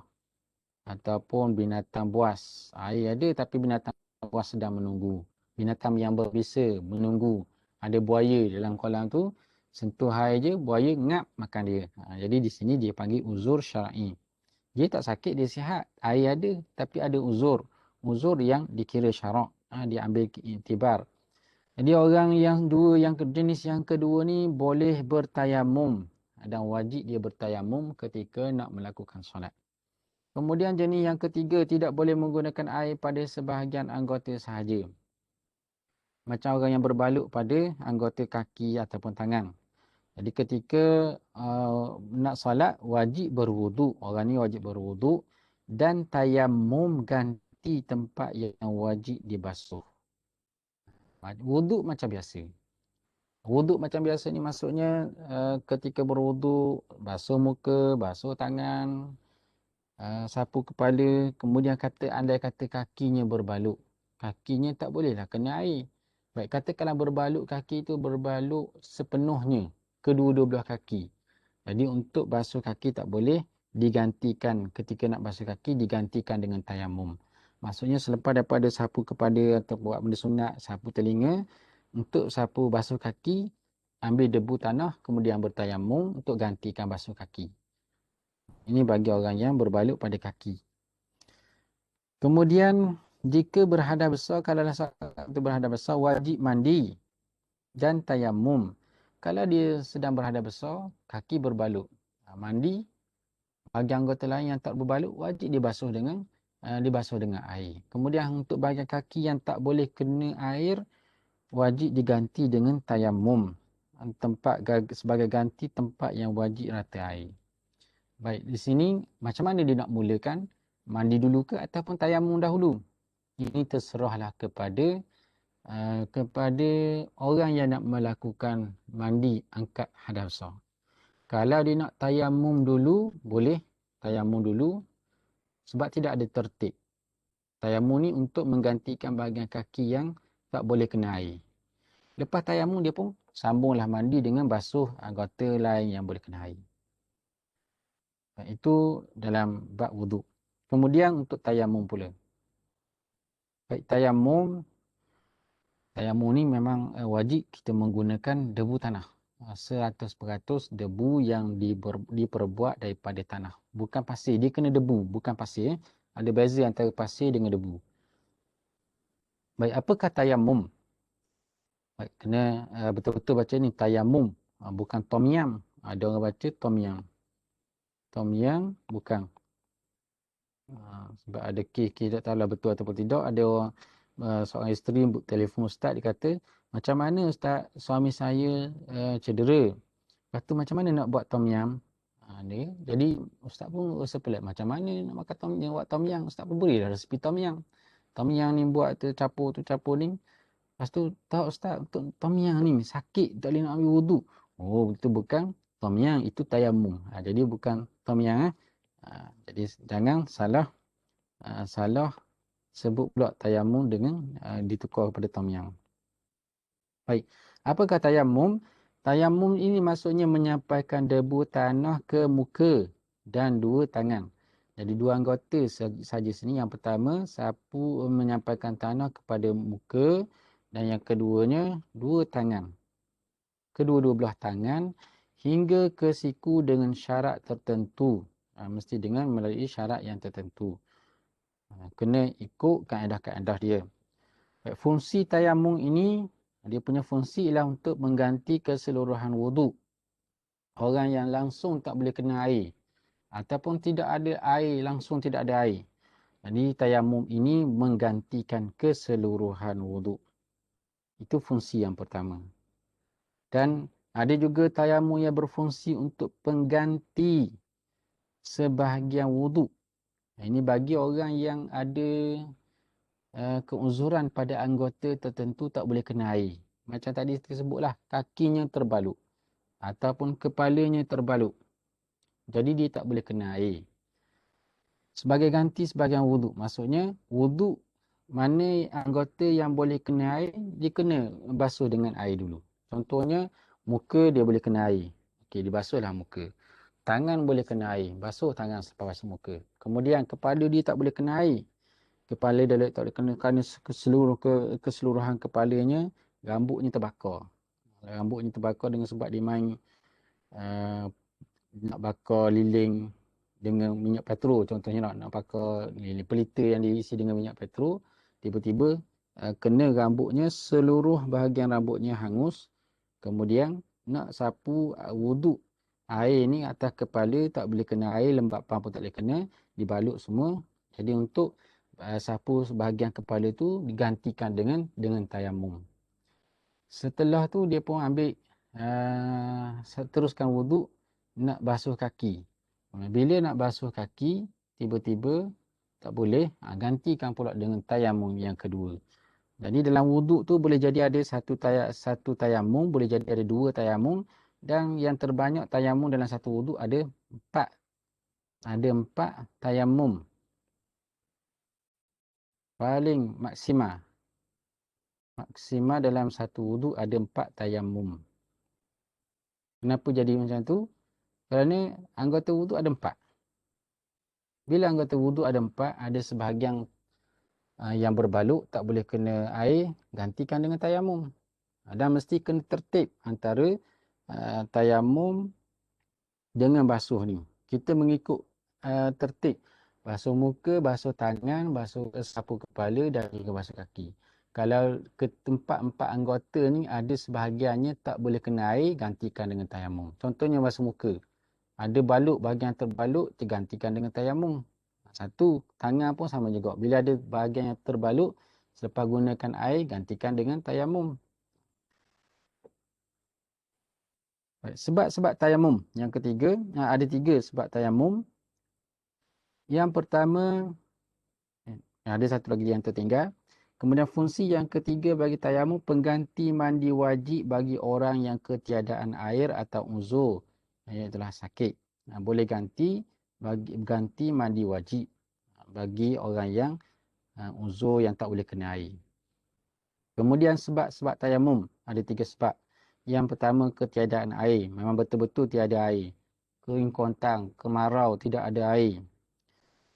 ataupun binatang buas. Air ada tapi binatang buas sedang menunggu. Binatang yang berbisa menunggu. Ada buaya dalam kolam tu. Sentuh air je, buaya ngap makan dia. Jadi di sini dia panggil uzur syar'i. Dia tak sakit, dia sihat. Air ada tapi ada uzur. Uzur yang dikira syarak. Diambil iktibar. Jadi orang yang jenis yang kedua ni boleh bertayamum. Dan wajib dia bertayamum ketika nak melakukan solat. Kemudian jenis yang ketiga tidak boleh menggunakan air pada sebahagian anggota sahaja. Macam orang yang berbaluk pada anggota kaki ataupun tangan. Jadi ketika nak solat wajib berwuduk. Orang ni wajib berwuduk dan tayamum ganti tempat yang wajib dibasuh. Wuduk macam biasa. Wuduk macam biasa ni maksudnya ketika berwuduk basuh muka, basuh tangan, sapu kepala, kemudian andai kata kakinya berbaluk. Kakinya tak bolehlah kena air. Baik, katakanlah berbaluk kaki itu berbaluk sepenuhnya kedua-dua belah kaki. Jadi untuk basuh kaki tak boleh digantikan ketika nak basuh kaki digantikan dengan tayamum. Maksudnya selepas daripada sapu kepala atau buat benda sunat, sapu telinga, untuk sapu basuh kaki, ambil debu tanah kemudian bertayamum untuk gantikan basuh kaki. Ini bagi orang yang berbaluk pada kaki. Kemudian jika berhadas besar, kalau itu berhadas besar wajib mandi dan tayamum. Kalau dia sedang berhadas besar, kaki berbaluk. Mandi, bagi anggota lain yang tak berbaluk wajib dibasuh dengan air. Kemudian untuk bahagian kaki yang tak boleh kena air wajib diganti dengan tayamum. Sebagai ganti tempat yang wajib rata air. Baik, di sini macam mana dia nak mulakan? Mandi dulu ke ataupun tayamum dahulu? Ini terserahlah kepada orang yang nak melakukan mandi angkat hadas besar. Kalau dia nak tayamum dulu, boleh tayamum dulu sebab tidak ada tertib. Tayamum ni untuk menggantikan bahagian kaki yang tak boleh kena air. Lepas tayamum dia pun sambunglah mandi dengan basuh anggota lain yang boleh kena air. Itu dalam bab wuduk. Kemudian untuk tayamum pula. Baik, tayamum ni memang wajib kita menggunakan debu tanah. 100% debu yang diperbuat daripada tanah. Bukan pasir. Dia kena debu, bukan pasir. Ada beza antara pasir dengan debu. Baik, apakah tayamum? Baik, kena betul-betul baca ni tayamum. Bukan tom yam. Ada orang baca tom yam. Tom yam bukan. Sebab ada kes tak tahu lah betul ataupun tidak. Ada orang, seorang isteri telefon ustaz, dia kata, macam mana ustaz, suami saya cedera. Lepas tu macam mana nak buat tom yam? Jadi ustaz pun rasa pelik. Macam mana nak makan tom yam, buat tom yam? Ustaz pun berilah resepi tom yam. Tom yam ni buat tu capur ni. Lepas tu tahu ustaz, untuk tom yam ni sakit, tak boleh nak ambil wuduk. Oh, itu bukan tom yam, itu tayamum. Jadi bukan tom yam. Jadi jangan salah sebut pula tayamum dengan ditukar kepada tom yam. Baik. Apakah tayamum? Tayamum ini maksudnya menyampaikan debu tanah ke muka dan dua tangan. Jadi dua anggota saja sini. Yang pertama, sapu menyampaikan tanah kepada muka, dan yang keduanya dua tangan. Kedua-dua belah tangan hingga ke siku dengan syarat tertentu. Mesti dengan melalui syarat yang tertentu. Kena ikut kaedah-kaedah dia. Fungsi tayamum ini, dia punya fungsi ialah untuk mengganti keseluruhan wuduk. Orang yang langsung tak boleh kena air, ataupun tidak ada air, langsung tidak ada air. Jadi tayamum ini menggantikan keseluruhan wuduk. Itu fungsi yang pertama. Dan ada juga tayamum yang berfungsi untuk pengganti sebahagian wuduk. Ini bagi orang yang ada keuzuran pada anggota tertentu tak boleh kena air. Macam tadi tersebutlah, kakinya terbalut ataupun kepalanya terbalut. Jadi dia tak boleh kena air. Sebagai ganti sebahagian wuduk. Maksudnya wuduk mana anggota yang boleh kena air, dia kena basuh dengan air dulu. Contohnya muka dia boleh kena air. Okey, dibasuhlah muka. Tangan boleh kena air, basuh tangan selepas basuh muka. Kemudian kepala dia tak boleh kena air. Kepala dia tak boleh kena, kerana keseluruhan kepalanya rambutnya terbakar. Rambutnya terbakar dengan sebab dia main uh, nak bakar lilin dengan minyak petrol. Contohnya nak bakar lilin pelita yang diisi dengan minyak petrol. Tiba-tiba kena rambutnya, seluruh bahagian rambutnya hangus. Kemudian nak sapu wuduk. Air ni atas kepala tak boleh kena air, lembapan pun tak boleh kena, dibalut semua. Jadi untuk sapu sebahagian kepala tu digantikan dengan tayamum. Setelah tu dia pun ambil teruskan wuduk, nak basuh kaki. Bila nak basuh kaki, tiba-tiba tak boleh, gantikan pula dengan tayamum yang kedua. Jadi dalam wuduk tu boleh jadi ada satu tayamum, boleh jadi ada dua tayamum, dan yang terbanyak tayamum dalam satu wuduk ada 4. Ada 4 tayamum. Paling maksima. Maksima dalam satu wuduk ada 4 tayamum. Kenapa jadi macam tu? Kerana anggota wuduk ada 4. Bila anggota wuduk ada 4, ada sebahagian yang berbaluk, tak boleh kena air, gantikan dengan tayamum. Dan mesti kena tertib antara tayamum dengan basuh ni. Kita mengikut tertib. Basuh muka, basuh tangan, basuh sapu kepala dan juga basuh kaki. Kalau ke tempat 4 anggota ni ada sebahagiannya tak boleh kena air, gantikan dengan tayamum. Contohnya basuh muka. Ada balut, bahagian terbalut, digantikan dengan tayamum. Satu, tangan pun sama juga. Bila ada bahagian yang terbalut, selepas gunakan air, gantikan dengan tayamum. Sebab-sebab tayamum. Yang ketiga, ada 3 sebab tayamum. Yang pertama, ada satu lagi yang tertinggal. Kemudian fungsi yang ketiga bagi tayamum, pengganti mandi wajib bagi orang yang ketiadaan air atau uzur, iaitulah sakit. Boleh ganti mandi wajib bagi orang yang uzur yang tak boleh kena air. Kemudian sebab-sebab tayamum, ada 3 sebab. Yang pertama, ketiadaan air. Memang betul-betul tiada air. Kering kontang, kemarau, tidak ada air.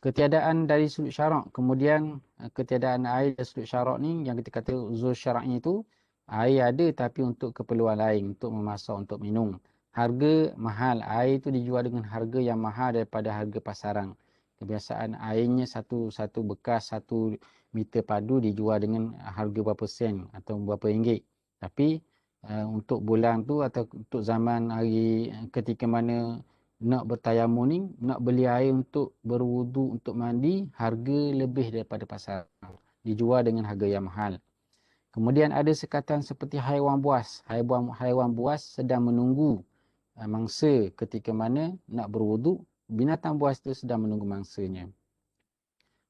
Ketiadaan dari sudut syarak. Kemudian ketiadaan air dari sudut syarak ni yang kita kata uzur syaraknya itu, air ada tapi untuk keperluan lain, untuk memasak, untuk minum. Harga mahal. Air itu dijual dengan harga yang mahal daripada harga pasaran. Kebiasaan airnya satu bekas 1 liter padu dijual dengan harga berapa sen atau berapa ringgit. Tapi untuk bulan tu atau untuk zaman hari ketika mana nak bertayamum ni, nak beli air untuk berwudu, untuk mandi, harga lebih daripada pasar. Dijual dengan harga yang mahal. Kemudian ada sekatan seperti haiwan buas. Haiwan buas sedang menunggu mangsa ketika mana nak berwudu. Binatang buas itu sedang menunggu mangsanya.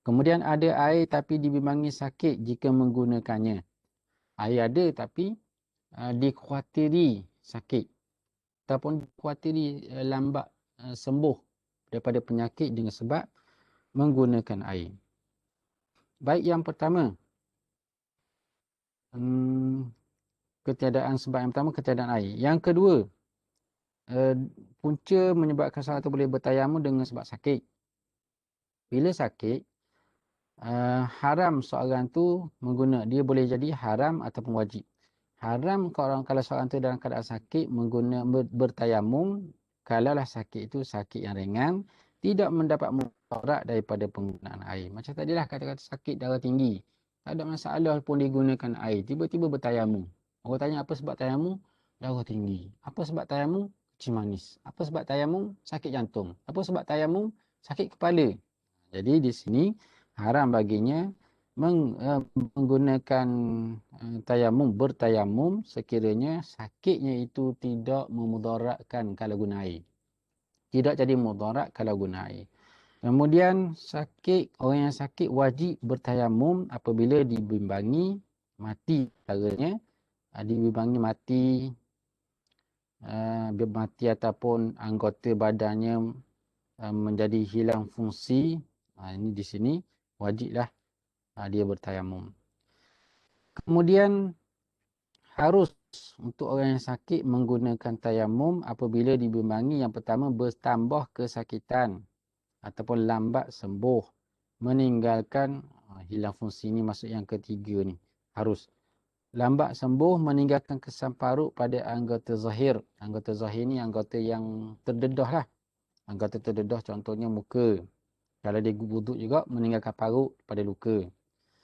Kemudian ada air tapi dibimbangi sakit jika menggunakannya. Air ada tapi dikhawatiri sakit ataupun dikhawatiri lambat sembuh daripada penyakit dengan sebab menggunakan air. Baik, yang pertama, ketiadaan sebab yang pertama, ketiadaan air. Yang kedua, punca menyebabkan seorang itu boleh bertayamum dengan sebab sakit. Bila sakit, haram seorang tu dia boleh jadi haram ataupun wajib. Haram kalau seorang tu dalam keadaan sakit bertayamum, kalaulah sakit itu sakit yang ringan, tidak mendapat mudarat daripada penggunaan air. Macam tadilah kata-kata sakit darah tinggi. Tak ada masalah pun digunakan air. Tiba-tiba bertayamum. Orang tanya apa sebab tayamum? Darah tinggi. Apa sebab tayamum? Kencing manis. Apa sebab tayamum? Sakit jantung. Apa sebab tayamum? Sakit kepala. Jadi di sini haram baginya menggunakan bertayamum sekiranya sakitnya itu tidak memudaratkan kalau guna air. Tidak jadi mudarat kalau guna air. Kemudian orang yang sakit wajib bertayamum apabila dibimbangi mati caranya, dibimbangi mati ataupun anggota badannya menjadi hilang fungsi. Ini di sini wajiblah dia bertayamum. Kemudian harus untuk orang yang sakit menggunakan tayamum apabila dibimbangi yang pertama bertambah kesakitan ataupun lambat sembuh, meninggalkan hilang fungsi. Ini maksud yang ketiga ni. Harus lambat sembuh, meninggalkan kesan parut pada anggota zahir. Anggota zahir ni anggota yang terdedah lah. Anggota terdedah contohnya muka. Kalau dia wuduk juga meninggalkan parut pada luka.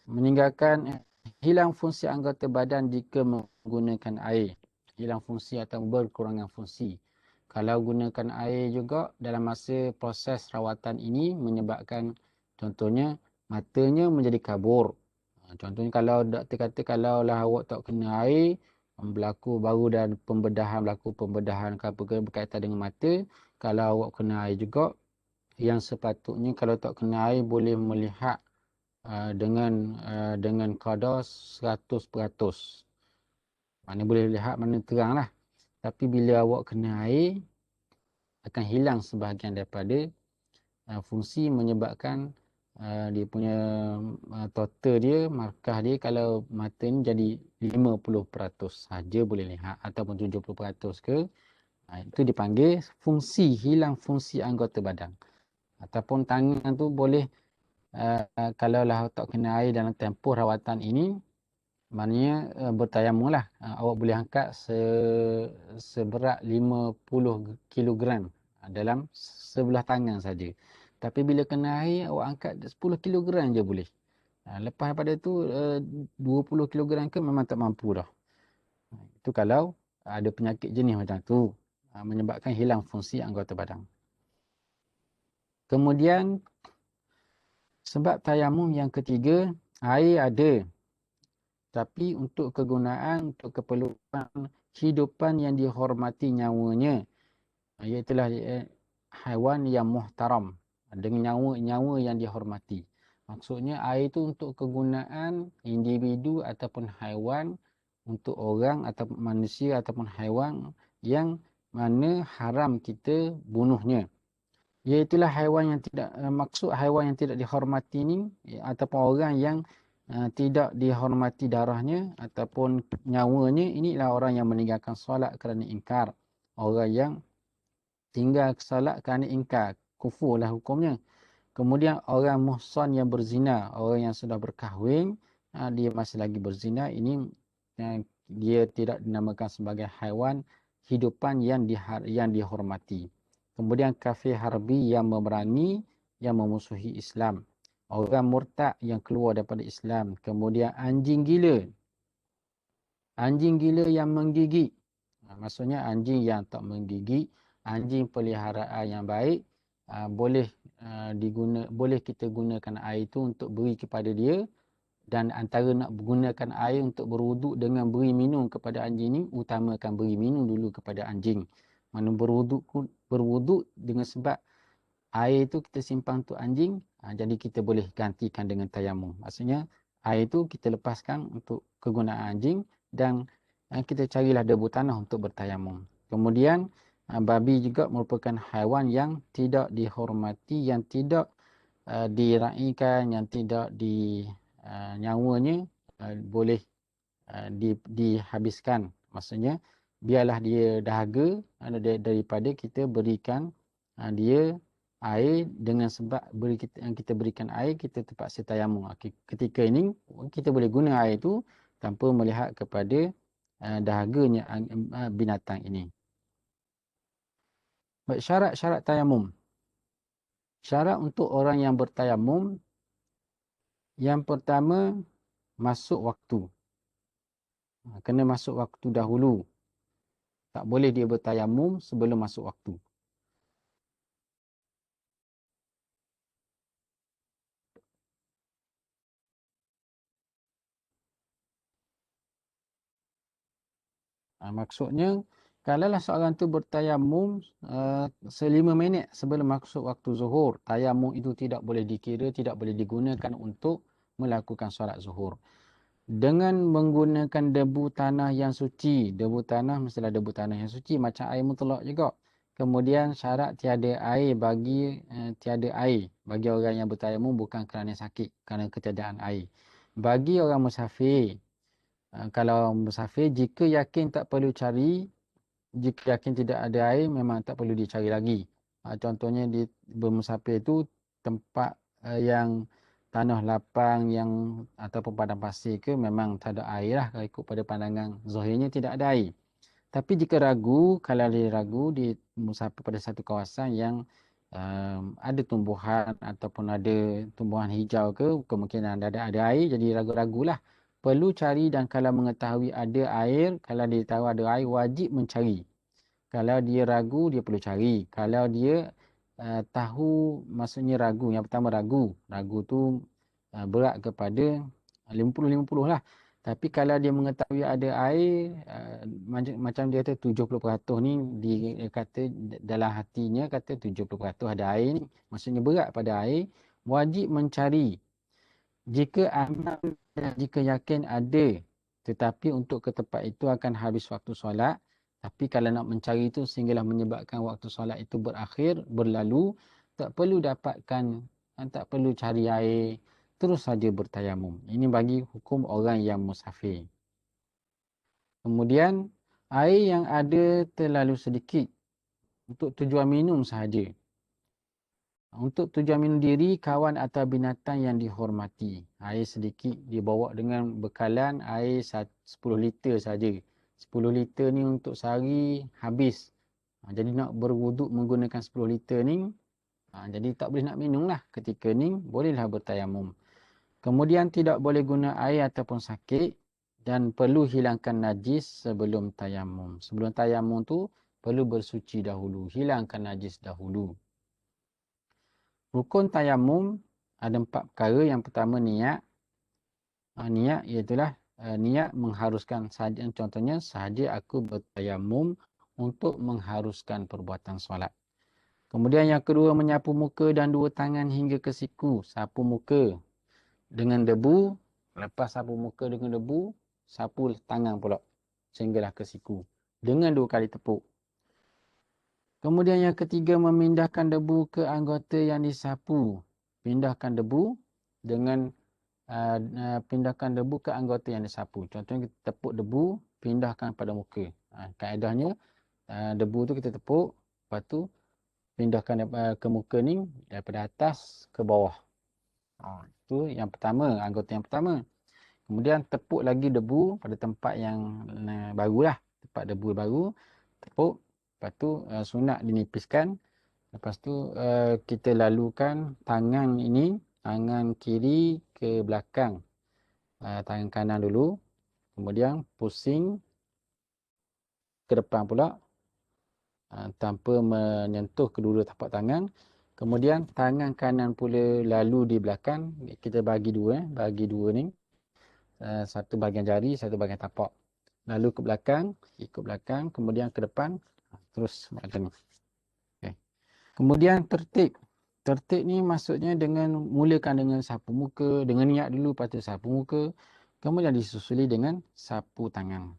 Meninggalkan hilang fungsi anggota badan jika menggunakan air. Hilang fungsi atau berkurangan fungsi. Kalau gunakan air juga dalam masa proses rawatan ini menyebabkan contohnya matanya menjadi kabur. Contohnya kalau doktor kata kalau lah awak tak kena air, berlaku pembedahan ke apa berkaitan dengan mata. Kalau awak kena air juga, yang sepatutnya kalau tak kena air boleh melihat dengan kadar 100%. Mana boleh lihat mana terang lah. Tapi bila awak kena air, akan hilang sebahagian daripada fungsi menyebabkan dia punya total dia, markah dia kalau mata ni jadi 50% saja boleh lihat ataupun 70% ke. Itu dipanggil hilang fungsi anggota badan. Ataupun tangan tu boleh kalau lah tak kena air dalam tempoh rawatan ini, maknanya bertayamum lah. Awak boleh angkat seberat 50 kilogram dalam sebelah tangan saja. Tapi bila kena air, awak angkat 10 kilogram je boleh. Lepas daripada tu 20 kilogram ke memang tak mampu dah. Itu kalau ada penyakit jenis macam tu, menyebabkan hilang fungsi anggota badan. Kemudian sebab tayamum yang ketiga, air ada. Tapi untuk kegunaan, untuk keperluan hidupan yang dihormati nyawanya, iaitulah haiwan yang muhtaram, dengan nyawa yang dihormati. Maksudnya air itu untuk kegunaan individu ataupun haiwan, untuk orang atau manusia ataupun haiwan yang mana haram kita bunuhnya. Iaitulah haiwan yang tidak maksud haiwan yang tidak dihormati ni ataupun orang yang tidak dihormati darahnya ataupun nyawanya, inilah orang yang meninggalkan solat kerana ingkar. Orang yang tinggal solat kerana ingkar, kufur lah hukumnya. Kemudian orang muhsan yang berzina, orang yang sudah berkahwin, dia masih lagi berzina, ini dia tidak dinamakan sebagai haiwan hidupan yang dihormati. Kemudian kafir harbi yang memerangi, yang memusuhi Islam. Orang murtad yang keluar daripada Islam. Kemudian anjing gila. Anjing gila yang menggigit. Maksudnya anjing yang tak menggigit, anjing peliharaan yang baik, boleh boleh kita gunakan air itu untuk beri kepada dia, dan antara nak gunakan air untuk berwuduk dengan beri minum kepada anjing ni, utamakan beri minum dulu kepada anjing. Mana berwuduk dengan sebab air itu kita simpan untuk anjing, jadi kita boleh gantikan dengan tayamum. Maksudnya air itu kita lepaskan untuk kegunaan anjing dan kita carilah debu tanah untuk bertayamum. Kemudian babi juga merupakan haiwan yang tidak dihormati, yang tidak diraikan, yang tidak nyawanya boleh dihabiskan. Maksudnya biarlah dia dahaga daripada kita berikan dia air, dengan sebab yang kita berikan air, kita terpaksa tayamum. Ketika ini kita boleh guna air itu tanpa melihat kepada dahaganya binatang ini. Baik, syarat-syarat tayamum. Syarat untuk orang yang bertayamum, yang pertama, masuk waktu. Kena masuk waktu dahulu. Tak boleh dia bertayamum sebelum masuk waktu. Maksudnya, kalaulah seorang tu bertayamum 5 minit sebelum masuk waktu zuhur, tayamum itu tidak boleh dikira, tidak boleh digunakan untuk melakukan solat zuhur. Dengan menggunakan debu tanah yang suci, debu tanah mestilah debu tanah yang suci, macam air mutlak juga. Kemudian syarat tiada air bagi orang yang bertayamum bukan kerana sakit, kerana ketiadaan air. Bagi orang musafir, kalau musafir, jika yakin tak perlu cari, jika yakin tidak ada air, memang tak perlu dicari lagi. Contohnya di bermusafir itu tempat yang tanah lapang yang ataupun padang pasir ke, memang tak ada air lah. Kalau ikut pada pandangan zahirnya tidak ada air. Tapi jika ragu, kalau dia ragu di musafir pada satu kawasan yang ada tumbuhan ataupun ada tumbuhan hijau ke, kemungkinan ada air, jadi ragu-ragulah. Perlu cari, dan kalau mengetahui ada air, kalau dia tahu ada air, wajib mencari. Kalau dia ragu, dia perlu cari. Kalau dia tahu, maksudnya ragu. Yang pertama ragu. Ragu tu berat kepada 50-50 lah. Tapi kalau dia mengetahui ada air, macam dia kata 70% ni, dia kata dalam hatinya kata 70% ada air ni. Maksudnya berat pada air. Wajib mencari. Jika yakin ada, tetapi untuk ke tempat itu akan habis waktu solat. Tapi kalau nak mencari itu sehinggalah menyebabkan waktu solat itu berlalu, tak perlu tak perlu cari air, terus saja bertayamum. Ini bagi hukum orang yang musafir. Kemudian, air yang ada terlalu sedikit untuk tujuan minum sahaja. Untuk tujuan minum diri, kawan atau binatang yang dihormati. Air sedikit dibawa dengan bekalan air 10 liter saja. 10 liter ni untuk sehari habis. Jadi nak berwuduk menggunakan 10 liter ni, jadi tak boleh nak minum lah. Ketika ni bolehlah bertayamum. Kemudian tidak boleh guna air ataupun sakit, dan perlu hilangkan najis sebelum tayamum. Sebelum tayamum tu perlu bersuci dahulu. Hilangkan najis dahulu. Rukun tayamum ada 4 perkara. Yang pertama niat. Niat iaitulah niat mengharuskan sahaja. Contohnya, sahaja aku bertayamum untuk mengharuskan perbuatan solat. Kemudian yang kedua, menyapu muka dan 2 tangan hingga ke siku. Sapu muka dengan debu. Lepas sapu muka dengan debu, sapu tangan pula sehinggalah ke siku. Dengan 2 kali tepuk. Kemudian yang ketiga, memindahkan debu ke anggota yang disapu. Pindahkan debu dengan pindahkan debu ke anggota yang disapu. Contohnya kita tepuk debu, pindahkan pada muka. Kaedahnya debu tu kita tepuk, lepas tu pindahkan ke muka ni daripada atas ke bawah. Itu yang pertama, anggota yang pertama. Kemudian tepuk lagi debu pada tempat yang baru lah. Tempat debu baru, tepuk. Lepas tu sunat dinipiskan. Lepas tu kita lalukan tangan ini, tangan kiri ke belakang. Tangan kanan dulu. Kemudian pusing ke depan pula. Tanpa menyentuh kedua tapak tangan. Kemudian tangan kanan pula lalu di belakang. Kita bagi dua. Bagi dua ni. Satu bahagian jari, satu bahagian tapak. Lalu ke belakang, ikut belakang, kemudian ke depan, terus macam ni. Okay. Kemudian tertib. Tertib ni maksudnya dengan mulakan dengan sapu muka, dengan niat dulu, lepas tu sapu muka, kemudian disusuli dengan sapu tangan.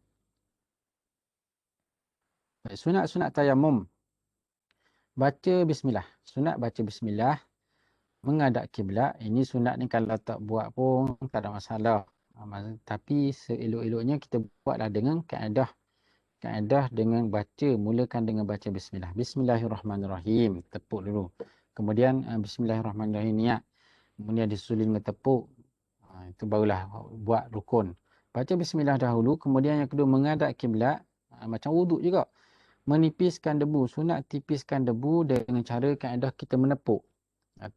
Sunat-sunat tayamum. Baca bismillah. Sunat baca bismillah. Menghadap kiblat. Ini sunat ni kalau tak buat pun tak ada masalah. Tapi seelok-eloknya kita buatlah dengan kaedah dengan baca, mulakan dengan baca bismillah. Bismillahirrahmanirrahim. Tepuk dulu. Kemudian bismillahirrahmanirrahim niat. Kemudian disusul dengan tepuk. Itu barulah buat rukun. Baca bismillah dahulu. Kemudian yang kedua menghadap kiblat. Macam wuduk juga. Menipiskan debu. Sunat tipiskan debu dengan cara kaedah kita menepuk.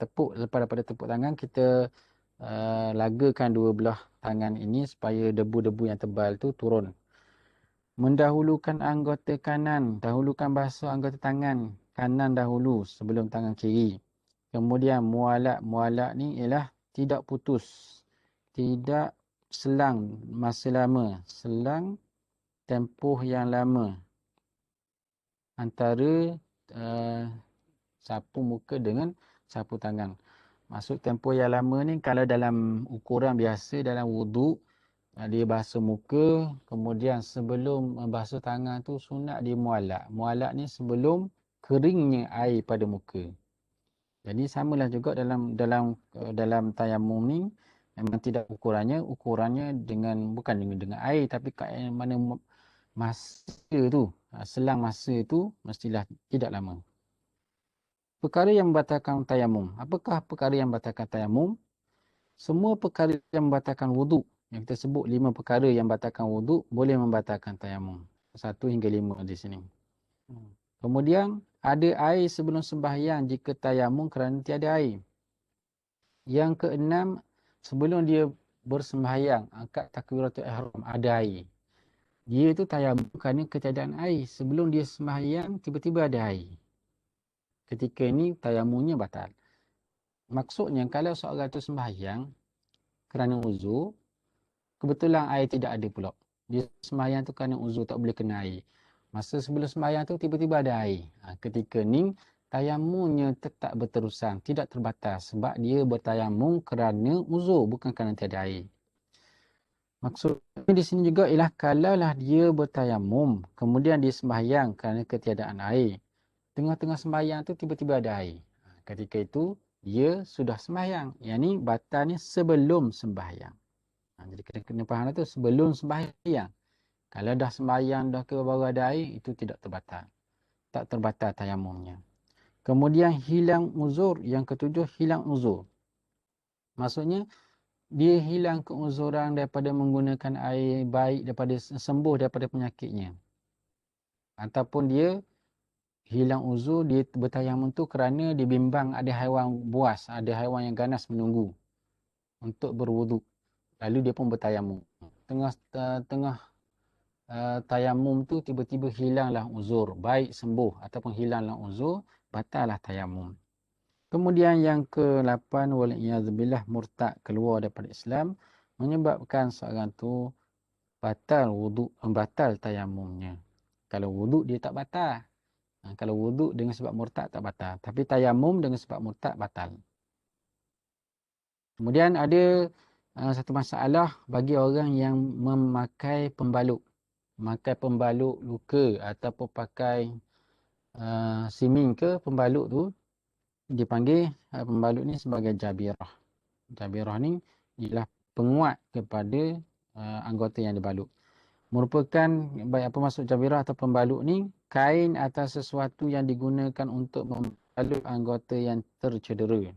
Tepuk, lepas daripada tepuk tangan kita lagakan dua belah tangan ini supaya debu-debu yang tebal tu turun. Mendahulukan anggota kanan, dahulukan basuh anggota tangan kanan dahulu sebelum tangan kiri. Kemudian mualat ni ialah tidak putus, tidak selang masa lama, selang tempoh yang lama antara sapu muka dengan sapu tangan. Maksud tempoh yang lama ni kalau dalam ukuran biasa dalam wuduk, dia basuh muka, kemudian sebelum basuh tangan tu sunat dia mualat. Mualat ni sebelum keringnya air pada muka. Jadi samalah juga dalam tayamum ni memang tidak ukurannya dengan bukan dengan air tapi kat mana masa tu, selang masa tu mestilah tidak lama. Perkara yang membatalkan tayamum. Apakah perkara yang membatalkan tayamum? Semua perkara yang membatalkan wuduk. Yang kita sebut 5 perkara yang membatalkan wuduk boleh membatalkan tayamum. 1 hingga 5 di sini. Kemudian ada air sebelum sembahyang jika tayamum kerana tiada air. Yang keenam, sebelum dia bersembahyang, angkat takbiratul ihram, ada air. Dia tu tayamum kerana ketiadaan air. Sebelum dia sembahyang, tiba-tiba ada air. Ketika ini tayamumnya batal. Maksudnya kalau seorang tu sembahyang kerana uzur, kebetulan air tidak ada pula. Dia sembahyang tu kerana uzur tak boleh kena air. Masa sebelum sembahyang tu tiba-tiba ada air. Ketika ni tayamumnya tetap berterusan, tidak terbatas sebab dia bertayamum kerana uzur bukan kerana tiada air. Maksudnya di sini juga ialah kalaulah dia bertayamum kemudian dia sembahyang kerana ketiadaan air. Tengah-tengah sembahyang tu tiba-tiba ada air. Ketika itu dia sudah sembahyang. Yang ni batalnya sebelum sembahyang. Jadi kena faham tu sebelum sembahyang. Kalau dah sembahyang dah ke baru ada air itu tidak terbatal. Tak terbatal tayamumnya. Kemudian hilang uzur. Yang ketujuh hilang uzur. Maksudnya dia hilang keuzuran daripada menggunakan air baik daripada sembuh daripada penyakitnya. Ataupun dia hilang uzur, dia bertayamum tu kerana dia bimbang ada haiwan buas, ada haiwan yang ganas menunggu untuk berwuduk. Lalu dia pun bertayamum. Tengah tayamum tu tiba-tiba hilanglah uzur, baik sembuh ataupun hilanglah uzur, batallah tayamum. Kemudian yang ke-8 waliyadzubillah murtad, keluar daripada Islam, menyebabkan seorang tu batal wuduk, batal tayamumnya. Kalau wuduk dia tak batal. Kalau wuduk dengan sebab murtad tak batal. Tapi tayamum dengan sebab murtad batal. Kemudian ada satu masalah bagi orang yang memakai pembalut. Memakai pembalut luka ataupun pakai siming ke pembalut tu. Dipanggil pembalut ni sebagai jabirah. Jabirah ni ialah penguat kepada anggota yang dibalut. Merupakan baik apa maksud jabirah atau pembalut ni, kain atau sesuatu yang digunakan untuk membalut anggota yang tercedera,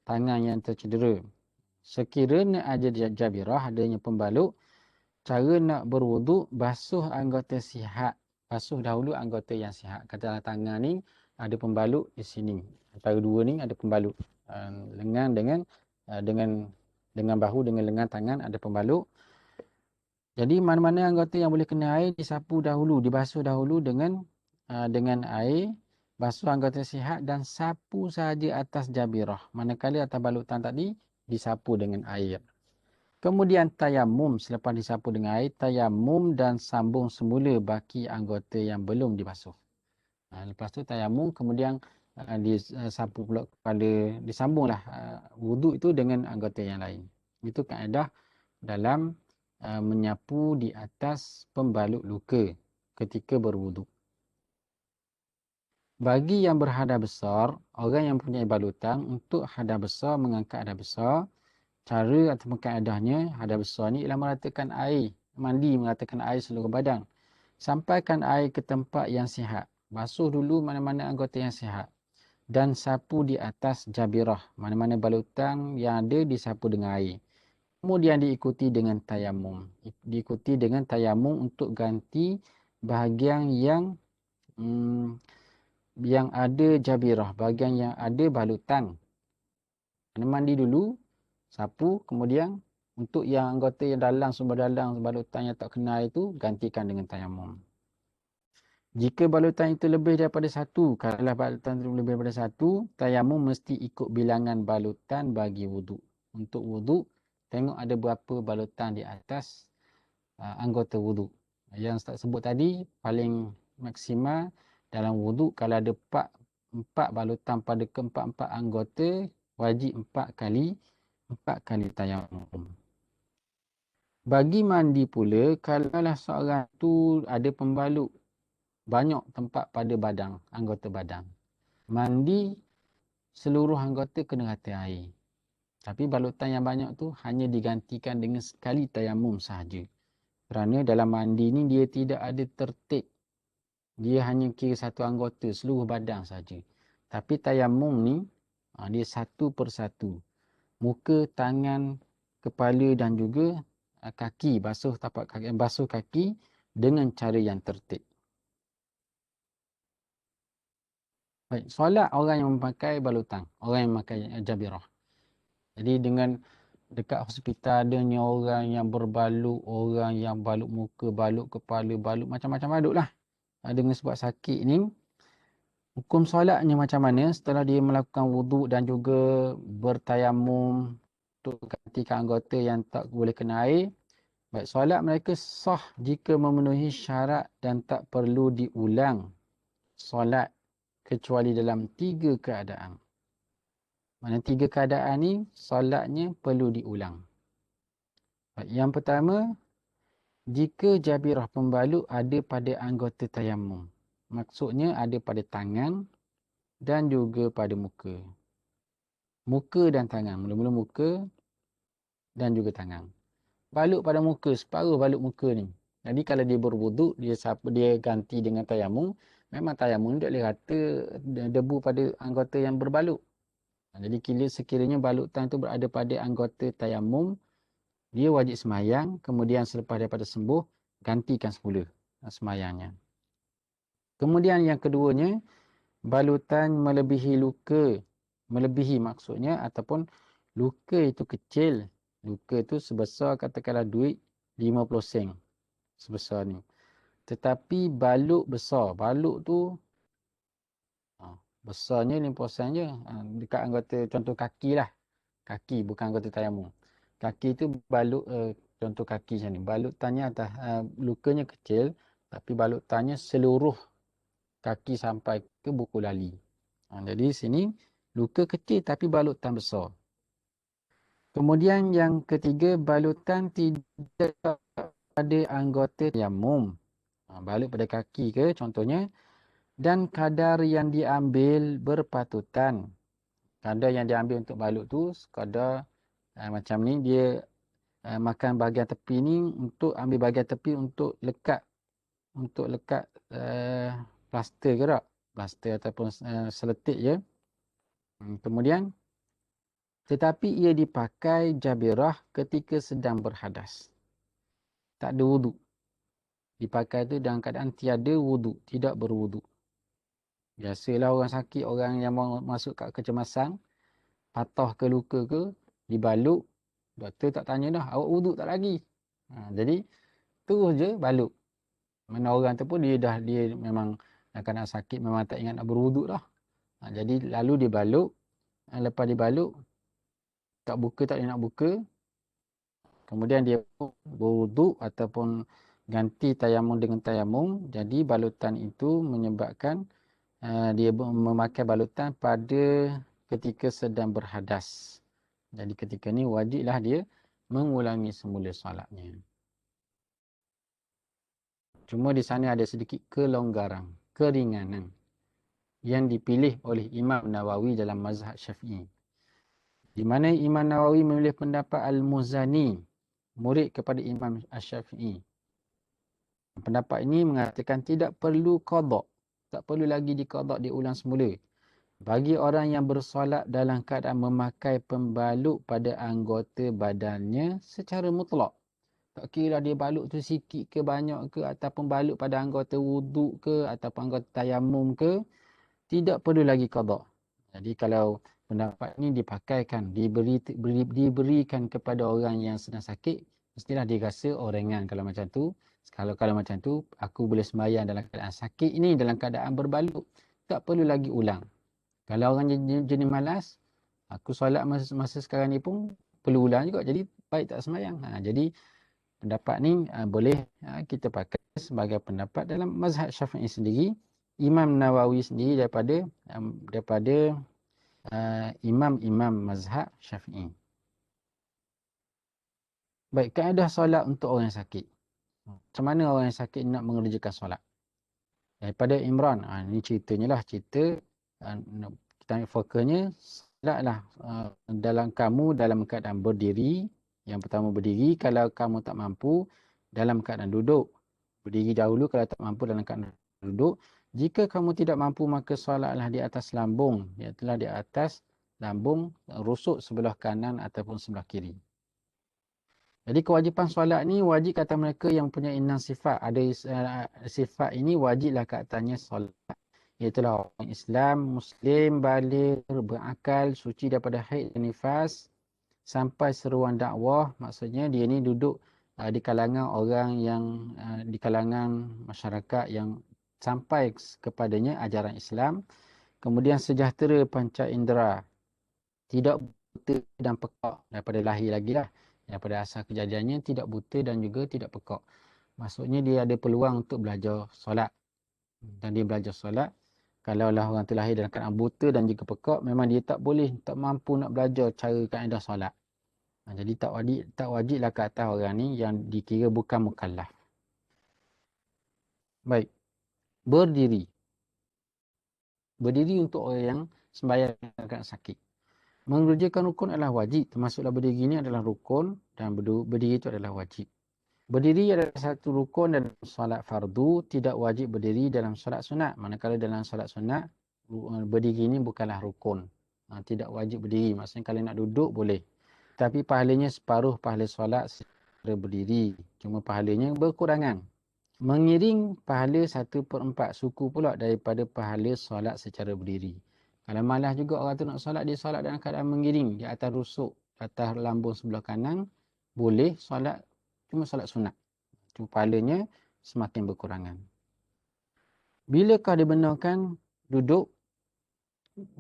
tangan yang tercedera. Sekiranya ada jabirah, adanya pembalut, cara nak berwuduk, basuh anggota sihat. Basuh dahulu anggota yang sihat. Katakanlah tangan ni ada pembalut di sini. Antara dua ni ada pembalut. Lengan dengan bahu dengan lengan tangan ada pembalut. Jadi mana-mana anggota yang boleh kena air disapu dahulu, dibasuh dahulu dengan air, basuh anggota sihat dan sapu sahaja atas jabirah. Manakala atas balutan tadi disapu dengan air. Kemudian tayamum, selepas disapu dengan air, tayamum dan sambung semula baki anggota yang belum dibasuh. Lepas tu tayamum, kemudian disapu pula kepala, disambunglah wuduk itu dengan anggota yang lain. Itu kaedah dalam menyapu di atas pembalut luka ketika berwuduk. Bagi yang berhadas besar, orang yang mempunyai balutan, untuk hadas besar, mengangkat hadas besar, cara ataupun kaedahnya, hadas besar ni ialah meratakan air, mandi meratakan air seluruh badan. Sampaikan air ke tempat yang sihat. Basuh dulu mana-mana anggota yang sihat. Dan sapu di atas jabirah. Mana-mana balutan yang ada disapu dengan air. Kemudian diikuti dengan tayamum. Diikuti dengan tayamum untuk ganti bahagian yang ada jabirah. Bahagian yang ada balutan. Mandi dulu, sapu, kemudian untuk yang anggota yang dalam, sumber dalam balutan yang tak kenal itu, gantikan dengan tayamum. Jika balutan itu lebih daripada satu, kalau balutan itu lebih daripada satu, tayamum mesti ikut bilangan balutan bagi wuduk. Untuk wuduk, tengok ada berapa balutan di atas anggota wuduk. Yang saya sebut tadi, paling maksimal dalam wuduk, kalau ada empat balutan pada keempat-empat anggota, wajib 4 kali tayamum. Bagi mandi pula, kalaulah seorang tu ada pembalut banyak tempat pada badan, anggota badan, mandi seluruh anggota kena rata air. Tapi balutan yang banyak tu hanya digantikan dengan sekali tayamum sahaja. Kerana dalam mandi ni dia tidak ada tertib. Dia hanya kira satu anggota, seluruh badan sahaja. Tapi tayamum ni, dia satu persatu. Muka, tangan, kepala dan juga kaki, basuh kaki dengan cara yang tertib. Baik, solat orang yang memakai balutan, orang yang memakai jabirah. Jadi dengan dekat hospital adanya orang yang berbalut, orang yang balut muka, balut kepala, balut macam-macam balut lah. Dengan sebab sakit ni, hukum solatnya macam mana setelah dia melakukan wuduk dan juga bertayamum untuk gantikan anggota yang tak boleh kena air. Baik, solat mereka sah jika memenuhi syarat dan tak perlu diulang solat kecuali dalam 3 keadaan. Mana 3 keadaan ni solatnya perlu diulang. Baik, yang pertama, jika jabirah pembalut ada pada anggota tayamum. Maksudnya ada pada tangan dan juga pada muka. Muka dan tangan. Mula-mula muka dan juga tangan. Balut pada muka, separuh balut muka ni. Jadi kalau dia berwuduk, dia ganti dengan tayamum, memang tayamum ni tak boleh rata debu pada anggota yang berbalut. Jadi sekiranya balutan itu berada pada anggota tayamum, dia wajib semayang, kemudian selepas daripada sembuh, gantikan semula semayangnya. Kemudian yang keduanya, balutan melebihi luka. Melebihi maksudnya, ataupun luka itu kecil. Luka itu sebesar katakanlah duit 50 sen. Sebesar ni. Tetapi balut besar. Balut tu besarnya 50 sen je. Dekat anggota contoh kaki lah. Kaki bukan anggota tayamum. Kaki tu balut, contoh kaki macam ni. Balutannya atas, lukanya kecil. Tapi balutannya seluruh kaki sampai ke buku lali. Jadi sini luka kecil tapi balutan besar. Kemudian yang ketiga, balutan tidak ada anggota tayamum. Balut pada kaki ke contohnya. Dan kadar yang diambil berpatutan. Kadar yang diambil untuk balut tu, kadar macam ni, dia makan bahagian tepi ni untuk ambil bahagian tepi untuk lekat plaster ke tak? Plaster ataupun seletik je. Kemudian tetapi ia dipakai jabirah ketika sedang berhadas. Tak ada wuduk. Dipakai tu dalam keadaan tiada wuduk, tidak berwuduk. Biasalah orang sakit, orang yang masuk kat kecemasan, patah ke luka ke, dibalut, doktor tak tanya dah, awak wuduk tak lagi? Jadi terus je balut. Mana orang tu pun dia memang nak sakit, memang tak ingat nak berwuduk dah. Jadi lalu dibalut, lepas dibalut, tak buka tak nak buka, kemudian dia berwuduk ataupun ganti tayamum dengan tayamum. Jadi balutan itu menyebabkan dia memakai balutan pada ketika sedang berhadas. Jadi ketika ni wajiblah dia mengulangi semula solatnya. Cuma di sana ada sedikit kelonggaran, keringanan yang dipilih oleh Imam Nawawi dalam mazhab Syafi'i. Di mana Imam Nawawi memilih pendapat Al-Muzani, murid kepada Imam Asy-Syafi'i. Pendapat ini mengatakan tidak perlu qada, tak perlu lagi diqada, diulang semula. Bagi orang yang bersolat dalam keadaan memakai pembalut pada anggota badannya secara mutlak. Tak kira dia balut tu sikit ke banyak ke, ataupun balut pada anggota wuduk ke, ataupun anggota tayamum ke, tidak perlu lagi qada. Jadi kalau pendapat ini dipakaikan, diberikan kepada orang yang sedang sakit, mestilah dia rasa ringan kalau macam tu. Kalau macam tu, aku boleh sembahyang dalam keadaan sakit ini, dalam keadaan berbalut. Tak perlu lagi ulang. Kalau orang jenis malas, aku solat masa sekarang ni pun perlu ulang juga. Jadi baik tak sembahyang. Jadi pendapat ni boleh kita pakai sebagai pendapat dalam mazhab Syafi'i sendiri. Imam Nawawi sendiri daripada imam-imam mazhab Syafi'i. Baik, kaedah solat untuk orang yang sakit. Macam mana orang yang sakit nak mengerjakan solat? Daripada Imran, ini ceritanya lah, cerita kita ambil fokusnya, solatlah dalam keadaan berdiri. Yang pertama berdiri, kalau kamu tak mampu dalam keadaan duduk. Berdiri dahulu kalau tak mampu dalam keadaan duduk. Jika kamu tidak mampu, maka solatlah di atas lambung, iaitulah di atas lambung rusuk sebelah kanan ataupun sebelah kiri. Jadi kewajipan solat ni wajib kata mereka yang punya 6 sifat. Ada sifat ini wajiblah katanya solat. Iaitulah orang Islam, Muslim, baligh, berakal, suci daripada haid dan nifas, sampai seruan dakwah. Maksudnya dia ni duduk di kalangan orang yang, di kalangan masyarakat yang sampai kepadanya ajaran Islam. Kemudian sejahtera panca indera, tidak buta dan pekak daripada lahir lagi lah. Daripada asal kejadiannya tidak buta dan juga tidak pekak. Maksudnya dia ada peluang untuk belajar solat. Dan dia belajar solat. Kalau lah orang tu lahir dalam keadaan buta dan juga pekak, memang dia tak boleh, tak mampu nak belajar cara kaedah solat. Jadi tak wajiblah ke atas orang ni yang dikira bukan mukallaf. Baik. Berdiri. Berdiri untuk orang yang sembahyang agak sakit. Mengerjakan rukun adalah wajib. Termasuklah berdiri ini adalah rukun dan berdiri itu adalah wajib. Berdiri adalah satu rukun dalam solat fardu, tidak wajib berdiri dalam solat sunat. Manakala dalam solat sunat, berdiri ini bukanlah rukun. Tidak wajib berdiri. Maksudnya kalau nak duduk boleh. Tapi pahalanya separuh pahala solat secara berdiri. Cuma pahalanya berkurangan. Mengiring pahala 1/4 suku pula daripada pahala solat secara berdiri. Kalau malas juga orang tu nak solat, dia solat dalam keadaan mengiring di atas rusuk, atas lambung sebelah kanan, boleh solat, cuma solat sunat. Cuma pahalanya semakin berkurangan. Bilakah dibenarkan duduk?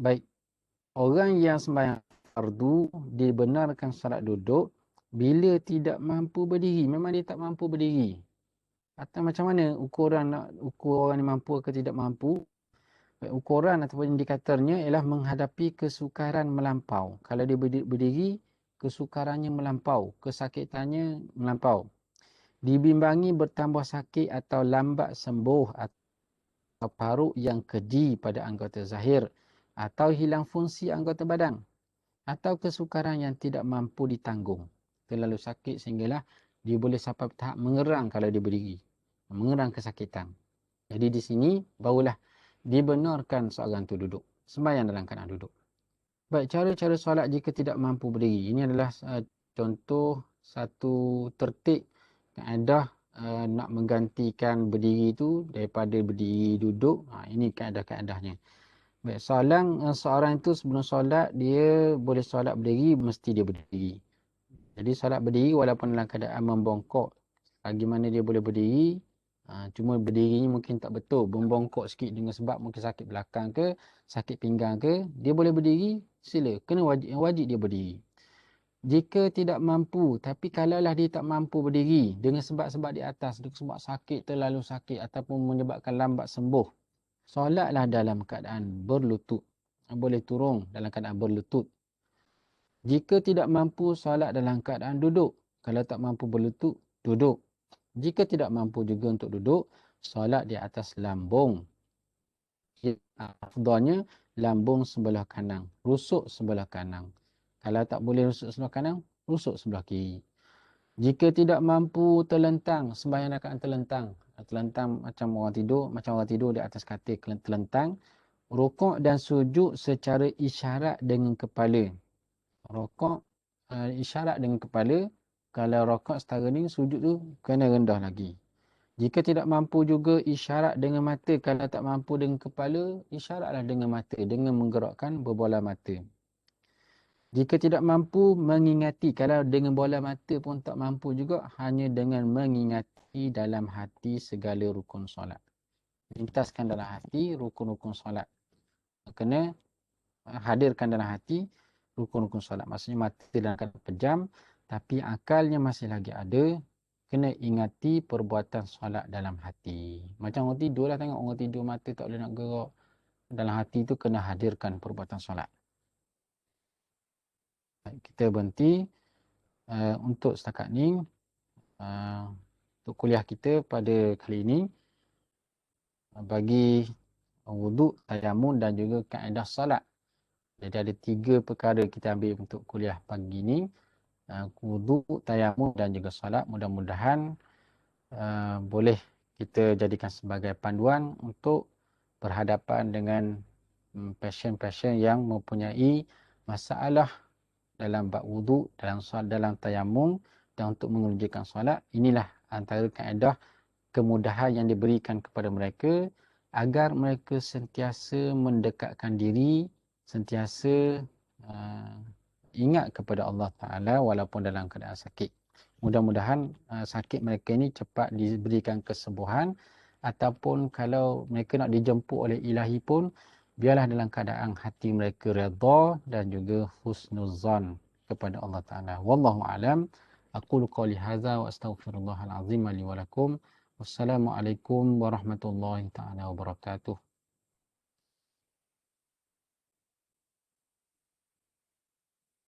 Baik, orang yang sembahyang fardu dibenarkan solat duduk bila tidak mampu berdiri. Memang dia tak mampu berdiri. Atau macam mana ukuran nak ukur orang ni mampu ke tidak mampu? Ukuran ataupun indikatornya ialah menghadapi kesukaran melampau. Kalau dia berdiri, kesukarannya melampau, kesakitannya melampau. Dibimbangi bertambah sakit atau lambat sembuh, atau paruk yang keji pada anggota zahir, atau hilang fungsi anggota badan, atau kesukaran yang tidak mampu ditanggung. terlalu sakit sehinggalah dia boleh sampai tahap mengerang kalau dia berdiri. Mengerang kesakitan. Jadi di sini barulah dibenarkan seorang tu duduk. Sembahyang dalam keadaan duduk. Baik, cara-cara solat jika tidak mampu berdiri. Ini adalah contoh satu tertib kaedah nak menggantikan berdiri itu daripada berdiri duduk. Ini kaedah-kaedahnya. Baik, seorang itu sebelum solat dia boleh solat berdiri, mesti dia berdiri. Jadi solat berdiri walaupun dalam keadaan membongkok, lagi mana dia boleh berdiri, cuma berdiri ni mungkin tak betul, membongkok sikit dengan sebab mungkin sakit belakang ke, sakit pinggang ke, dia boleh berdiri, sila, kena wajib dia berdiri. Jika tidak mampu, tapi kalaulah dia tak mampu berdiri dengan sebab-sebab di atas, dengan sebab sakit, terlalu sakit ataupun menyebabkan lambat sembuh, solatlah dalam keadaan berlutut. Boleh turun dalam keadaan berlutut. Jika tidak mampu, solat dalam keadaan duduk. Kalau tak mampu berlutut, duduk. Jika tidak mampu juga untuk duduk, solat di atas lambung. Afdalnya lambung sebelah kanan, rusuk sebelah kanan. Kalau tak boleh rusuk sebelah kanan, rusuk sebelah kiri. Jika tidak mampu terlentang, sembahyang dalam keadaan terlentang. Terlentang macam orang tidur di atas katil terlentang. Rukuk dan sujud secara isyarat dengan kepala. Rokok isyarat dengan kepala. Kalau rokok setara ni, sujud tu kena rendah lagi. Jika tidak mampu juga isyarat dengan mata. Kalau tak mampu dengan kepala, isyaratlah dengan mata, dengan menggerakkan berbola mata. Jika tidak mampu mengingati, kalau dengan bola mata pun tak mampu juga, hanya dengan mengingati dalam hati segala rukun solat. Lintaskan dalam hati rukun-rukun solat. Kena hadirkan dalam hati rukun-rukun solat. Maksudnya mata dalam keadaan pejam, tapi akalnya masih lagi ada. Kena ingati perbuatan solat dalam hati. Macam orang tidur lah, tengok orang tidur mata tak boleh nak gerak. Dalam hati tu kena hadirkan perbuatan solat. Kita berhenti untuk setakat ni. Untuk kuliah kita pada kali ini, bagi wuduk, tayamun dan juga kaedah solat. Jadi ada 3 perkara kita ambil untuk kuliah pagi ni. Wuduk, tayamum dan juga solat. Mudah-mudahan boleh kita jadikan sebagai panduan untuk berhadapan dengan pasien-pasien yang mempunyai masalah dalam bab wuduk, dalam solat, dalam tayamum dan untuk mengerjakan solat. Inilah antara kaedah kemudahan yang diberikan kepada mereka agar mereka sentiasa mendekatkan diri, sentiasa ingat kepada Allah Ta'ala walaupun dalam keadaan sakit. Mudah-mudahan sakit mereka ini cepat diberikan kesembuhan, ataupun kalau mereka nak dijemput oleh ilahi pun, biarlah dalam keadaan hati mereka redha dan juga husnuzan kepada Allah Ta'ala. Wallahu a'lam. Aqulu qawli hadza wa astaghfirullahal azim li wa lakum. Wassalamualaikum warahmatullahi ta'ala wabarakatuh.